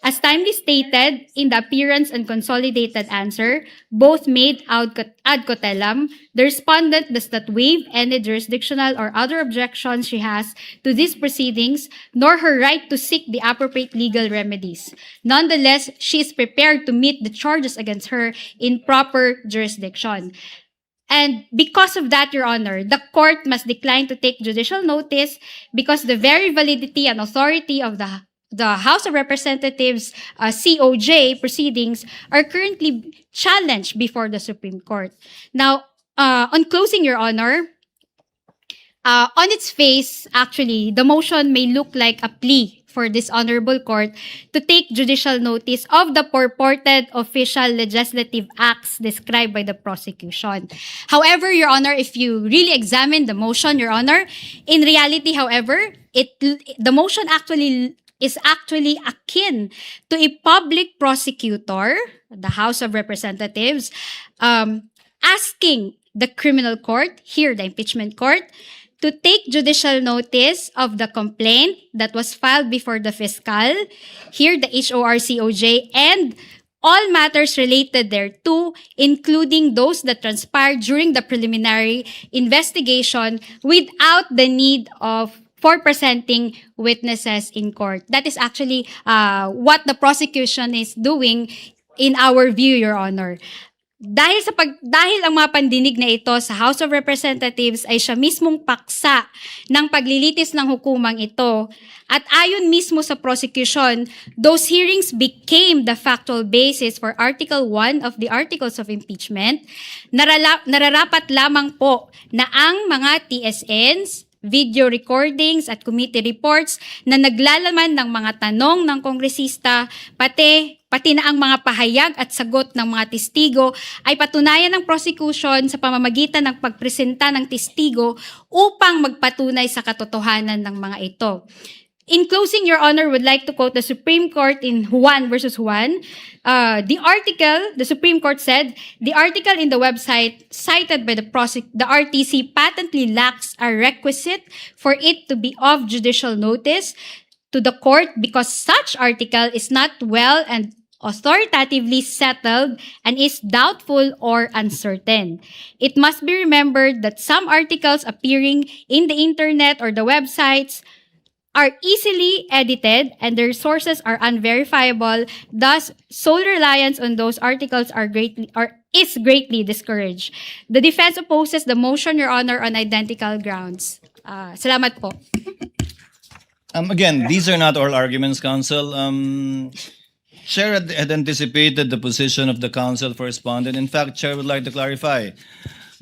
As timely stated in the appearance and consolidated answer, both made ad cotelum, the respondent does not waive any jurisdictional or other objections she has to these proceedings, nor her right to seek the appropriate legal remedies. Nonetheless, she is prepared to meet the charges against her in proper jurisdiction. And because of that, Your Honor, the court must decline to take judicial notice because the very validity and authority of the House of Representatives COJ proceedings are currently challenged before the Supreme Court. Now, on closing, Your Honor, on its face, actually, the motion may look like a plea for this honorable court to take judicial notice of the purported official legislative acts described by the prosecution. However, Your Honor, if you really examine the motion, Your Honor, in reality, however, the motion is actually akin to a public prosecutor, the House of Representatives, asking the criminal court, here the impeachment court, to take judicial notice of the complaint that was filed before the fiscal, here the HOR-COJ, and all matters related thereto, including those that transpired during the preliminary investigation without the need for presenting witnesses in court. That is actually what the prosecution is doing in our view, Your Honor. Dahil ang mga pandinig na ito sa House of Representatives ay siya mismong paksa ng paglilitis ng hukumang ito, at ayon mismo sa prosecution, those hearings became the factual basis for Article 1 of the Articles of Impeachment. Nararapat lamang po na ang mga TSNs, video recordings at committee reports na naglalaman ng mga tanong ng kongresista, pati pati na ang mga pahayag at sagot ng mga testigo ay patunayan ng prosecution sa pamamagitan ng pagpresenta ng testigo upang magpatunay sa katotohanan ng mga ito. In closing, Your Honor, would like to quote the Supreme Court in Juan versus Juan. The Supreme Court said, the article in the website cited by the RTC patently lacks a requisite for it to be of judicial notice to the court because such article is not well and authoritatively settled and is doubtful or uncertain. It must be remembered that some articles appearing in the internet or the websites are easily edited and their sources are unverifiable. Thus, sole reliance on those articles is greatly discouraged. The defense opposes the motion, Your Honor, on identical grounds. Salamat po. Again, these are not oral arguments, counsel. Chair had anticipated the position of the counsel for respondent. In fact, Chair would like to clarify.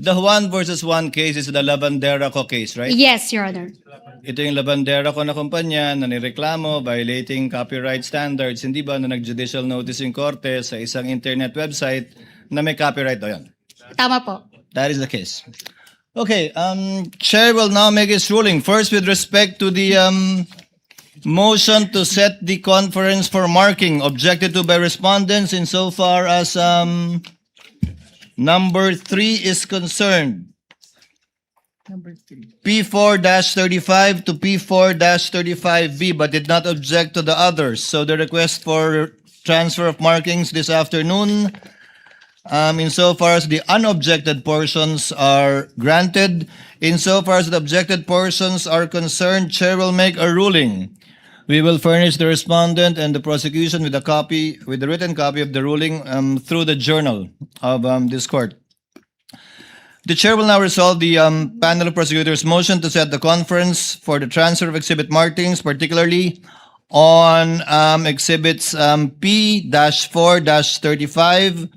The Juan versus Juan case is the Lavandera Co case, right? Yes, Your Honor. Ito yung Lavandera Co na kumpanya na nireklamo violating copyright standards. Hindi ba na nag-judicial notice yung korte sa isang internet website na may copyright o yan? Tama po. That is the case. Okay, Chair will now make his ruling. First, with respect to the motion to set the conference for marking objected to by respondents insofar as number 3 is concerned. P4-35 to P4-35B, but did not object to the others. So the request for transfer of markings this afternoon, insofar as the unobjected portions are granted, insofar as the objected portions are concerned, Chair will make a ruling. We will furnish the respondent and the prosecution with the written copy of the ruling through the journal of this court. The Chair will now resolve the panel of prosecutors' motion to set the conference for the transfer of exhibit markings, particularly on exhibits P-4-35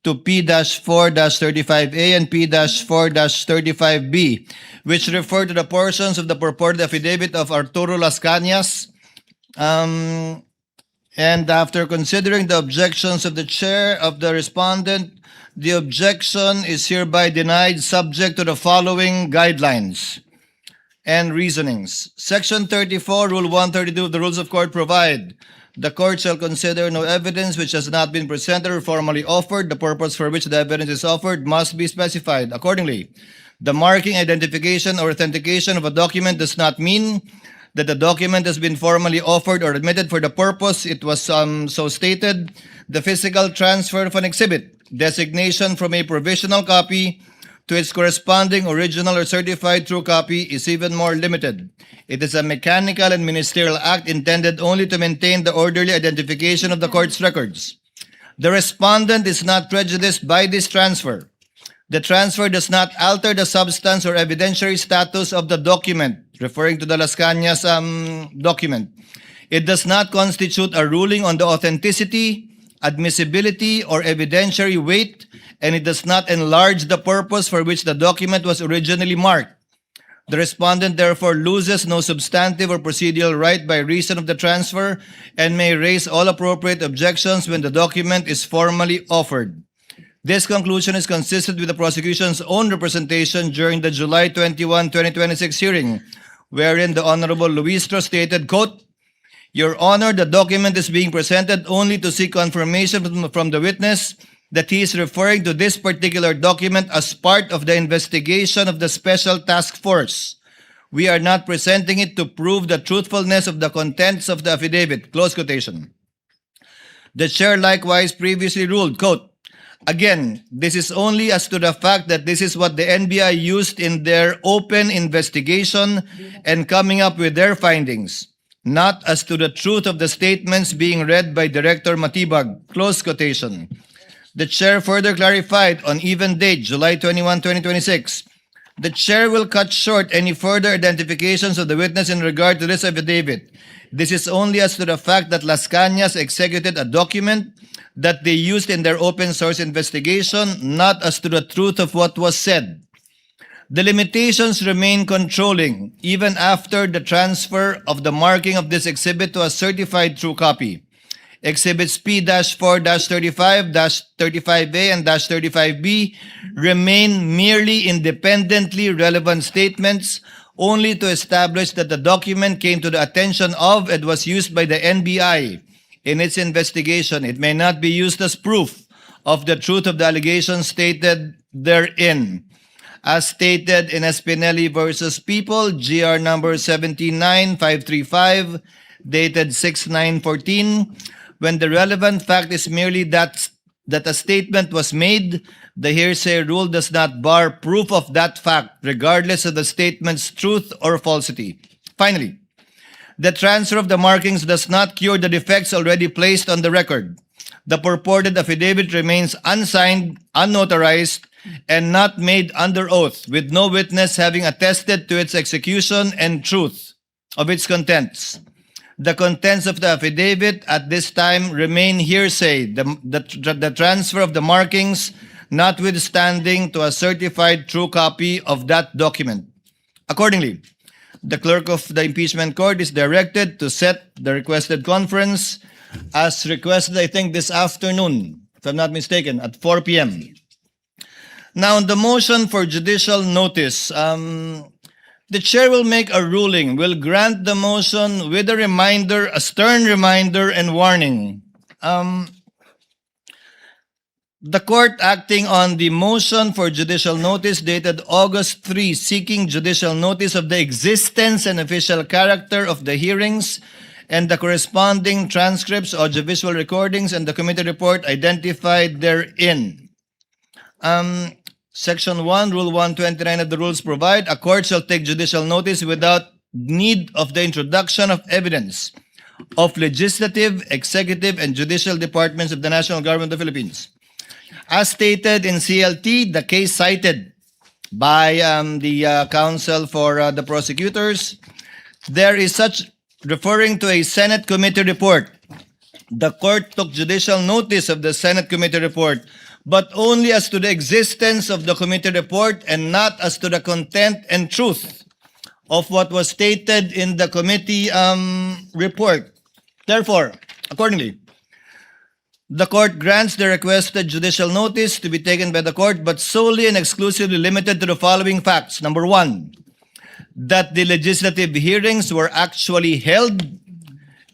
to P-4-35A and P-4-35B, which refer to the portions of the purported affidavit of Arturo Las Cañas. And after considering the objections of the chair of the respondent, the objection is hereby denied subject to the following guidelines and reasonings. Section 34, Rule 132 of the Rules of Court provide, the court shall consider no evidence which has not been presented or formally offered. The purpose for which the evidence is offered must be specified. Accordingly, the marking, identification, or authentication of a document does not mean that the document has been formally offered or admitted for the purpose it was so stated. The physical transfer of an exhibit, designation from a provisional copy to its corresponding original or certified true copy is even more limited. It is a mechanical and ministerial act intended only to maintain the orderly identification of the court's records. The respondent is not prejudiced by this transfer. The transfer does not alter the substance or evidentiary status of the document, referring to the Las Cañas document. It does not constitute a ruling on the authenticity, admissibility, or evidentiary weight, and it does not enlarge the purpose for which the document was originally marked. The respondent therefore loses no substantive or procedural right by reason of the transfer and may raise all appropriate objections when the document is formally offered. This conclusion is consistent with the prosecution's own representation during the July 21, 2026 hearing, wherein the Honorable Luistro stated, quote, "Your Honor, the document is being presented only to seek confirmation from the witness that he is referring to this particular document as part of the investigation of the Special Task Force. We are not presenting it to prove the truthfulness of the contents of the affidavit." Close quotation. The chair likewise previously ruled, quote, "Again, this is only as to the fact that this is what the NBI used in their open investigation and coming up with their findings, not as to the truth of the statements being read by Director Matibag." Close quotation. The chair further clarified on even date, July 21, 2026, the chair will cut short any further identifications of the witness in regard to this affidavit. This is only as to the fact that Las Cañas executed a document that they used in their open source investigation, not as to the truth of what was said. The limitations remain controlling even after the transfer of the marking of this exhibit to a certified true copy. Exhibits P-4-35, -35A, and -35B remain merely independently relevant statements only to establish that the document came to the attention of and was used by the NBI in its investigation. It may not be used as proof of the truth of the allegations stated therein. As stated in Espinelli versus People, GR number 179-535, dated 6/9/14, when the relevant fact is merely that a statement was made, the hearsay rule does not bar proof of that fact, regardless of the statement's truth or falsity. Finally, the transfer of the markings does not cure the defects already placed on the record. The purported affidavit remains unsigned, unnotarized, and not made under oath, with no witness having attested to its execution and truth of its contents. The contents of the affidavit at this time remain hearsay, the transfer of the markings notwithstanding to a certified true copy of that document. Accordingly, the clerk of the impeachment court is directed to set the requested conference as requested, I think, this afternoon, if I'm not mistaken, at 4 p.m. Now, on the motion for judicial notice, the chair will make a ruling, will grant the motion with a reminder, a stern reminder and warning. The court acting on the motion for judicial notice dated August 3, seeking judicial notice of the existence and official character of the hearings and the corresponding transcripts, audiovisual recordings, and the committee report identified therein. Section 1, Rule 129 of the rules provide, a court shall take judicial notice without need of the introduction of evidence of legislative, executive, and judicial departments of the National Government of the Philippines. As stated in CLT, the case cited by the counsel for the prosecutors, there is such, referring to a Senate committee report. The court took judicial notice of the Senate committee report, but only as to the existence of the committee report and not as to the content and truth of what was stated in the committee report. Therefore, accordingly, the court grants the requested judicial notice to be taken by the court, but solely and exclusively limited to the following facts. Number one, that the legislative hearings were actually held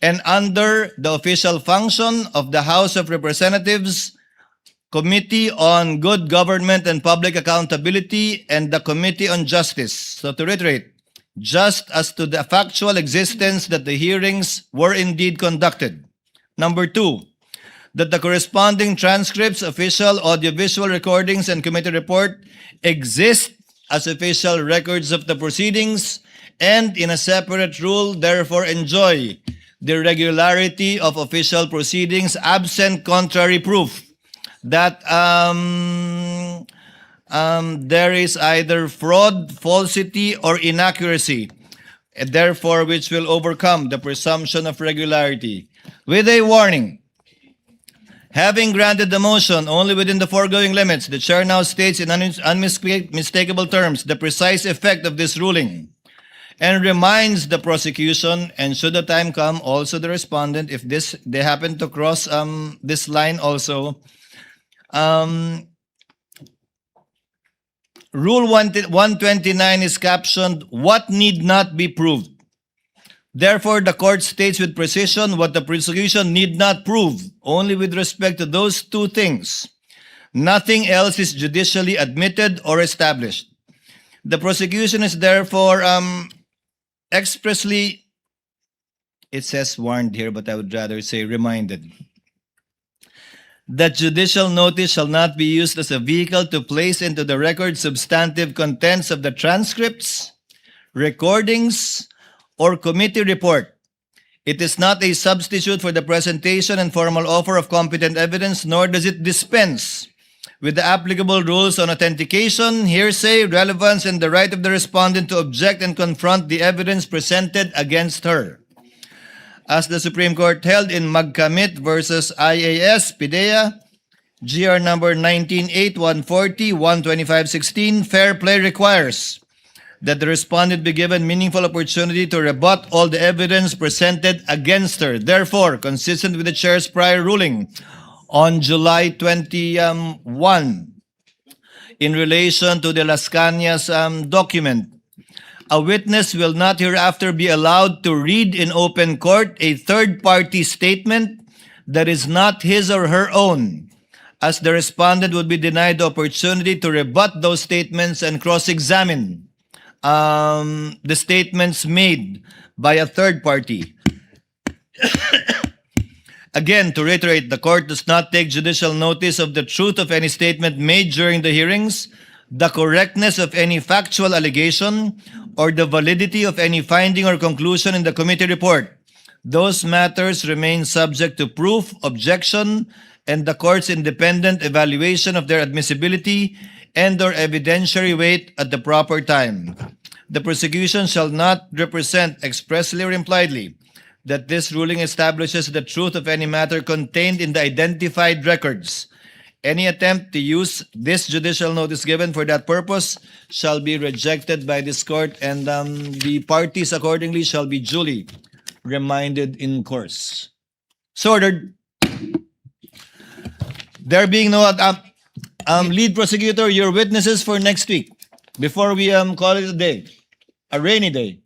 and under the official function of the House of Representatives, Committee on Good Government and Public Accountability, and the Committee on Justice. So to reiterate, just as to the factual existence that the hearings were indeed conducted. Number two, that the corresponding transcripts, official, audiovisual recordings, and committee report exist as official records of the proceedings and in a separate rule, therefore enjoy the regularity of official proceedings absent contrary proof that there is either fraud, falsity, or inaccuracy, and therefore which will overcome the presumption of regularity. With a warning, having granted the motion only within the foregoing limits, the chair now states in unmistakable terms the precise effect of this ruling and reminds the prosecution, and should the time come, also the respondent, if they happen to cross this line also, Rule 129 is captioned, "What need not be proved." Therefore, the court states with precision what the prosecution need not prove, only with respect to those two things. Nothing else is judicially admitted or established. The prosecution is therefore expressly, it says warned here, but I would rather say reminded, that judicial notice shall not be used as a vehicle to place into the record substantive contents of the transcripts, recordings, or committee report. It is not a substitute for the presentation and formal offer of competent evidence, nor does it dispense with the applicable rules on authentication, hearsay, relevance, and the right of the respondent to object and confront the evidence presented against her. As the Supreme Court held in Magkamit versus IAS, PIDEA, GR number 198140, 12516, fair play requires that the respondent be given meaningful opportunity to rebut all the evidence presented against her. Therefore, consistent with the chair's prior ruling on July 21 in relation to the Las Cañas document, a witness will not hereafter be allowed to read in open court a third-party statement that is not his or her own, as the respondent would be denied the opportunity to rebut those statements and cross-examine the statements made by a third party. Again, to reiterate, the court does not take judicial notice of the truth of any statement made during the hearings, the correctness of any factual allegation, or the validity of any finding or conclusion in the committee report. Those matters remain subject to proof, objection, and the court's independent evaluation of their admissibility and/or evidentiary weight at the proper time. The prosecution shall not represent expressly or impliedly that this ruling establishes the truth of any matter contained in the identified records. Any attempt to use this judicial notice given for that purpose shall be rejected by this court, and the parties accordingly shall be duly reminded in course. So ordered. There being no lead prosecutor, your witnesses for next week before we call it a day, a rainy day.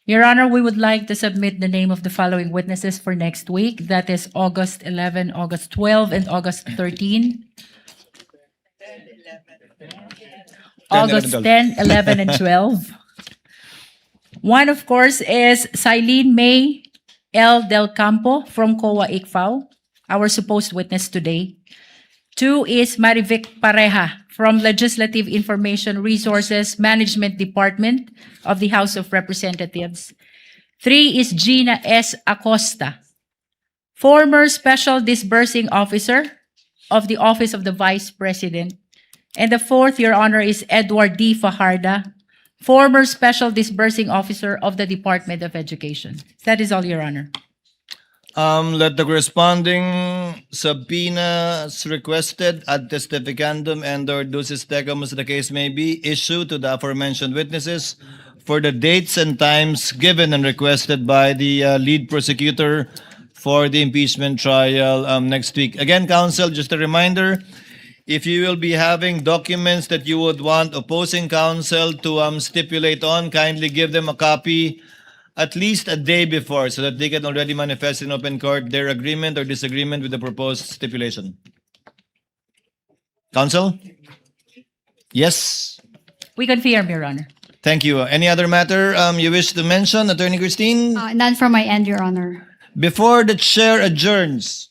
Your Honor, we would like to submit the name of the following witnesses for next week. That is August 11, August 12, and August 13. August 10, 11, and 12. One, of course, is Silene May L. Del Campo from COA ICFAO, our supposed witness today. Two is Marivic Pareja from Legislative Information Resources Management Department of the House of Representatives. Three is Gina S. Acosta, former Special Disbursing Officer of the Office of the Vice President. And the fourth, Your Honor, is Edward D. Fajarda, former Special Disbursing Officer of the Department of Education. That is all, Your Honor. Let the corresponding subpoenas requested ad testificandum and/or ducis tecum, as the case may be, issue to the aforementioned witnesses for the dates and times given and requested by the lead prosecutor for the impeachment trial next week. Again, counsel, just a reminder, if you will be having documents that you would want opposing counsel to stipulate on, kindly give them a copy at least a day before so that they can already manifest in open court their agreement or disagreement with the proposed stipulation. Counsel? Yes? We confirm, Your Honor. Thank you. Any other matter you wish to mention, Attorney Christine? None from my end, Your Honor. Before the chair adjourns,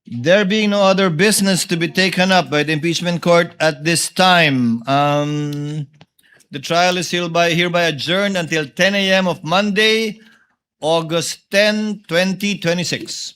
there being no other business to be taken up by the impeachment court at this time, the trial is hereby adjourned until 10 a.m. of Monday, August 10, 2026.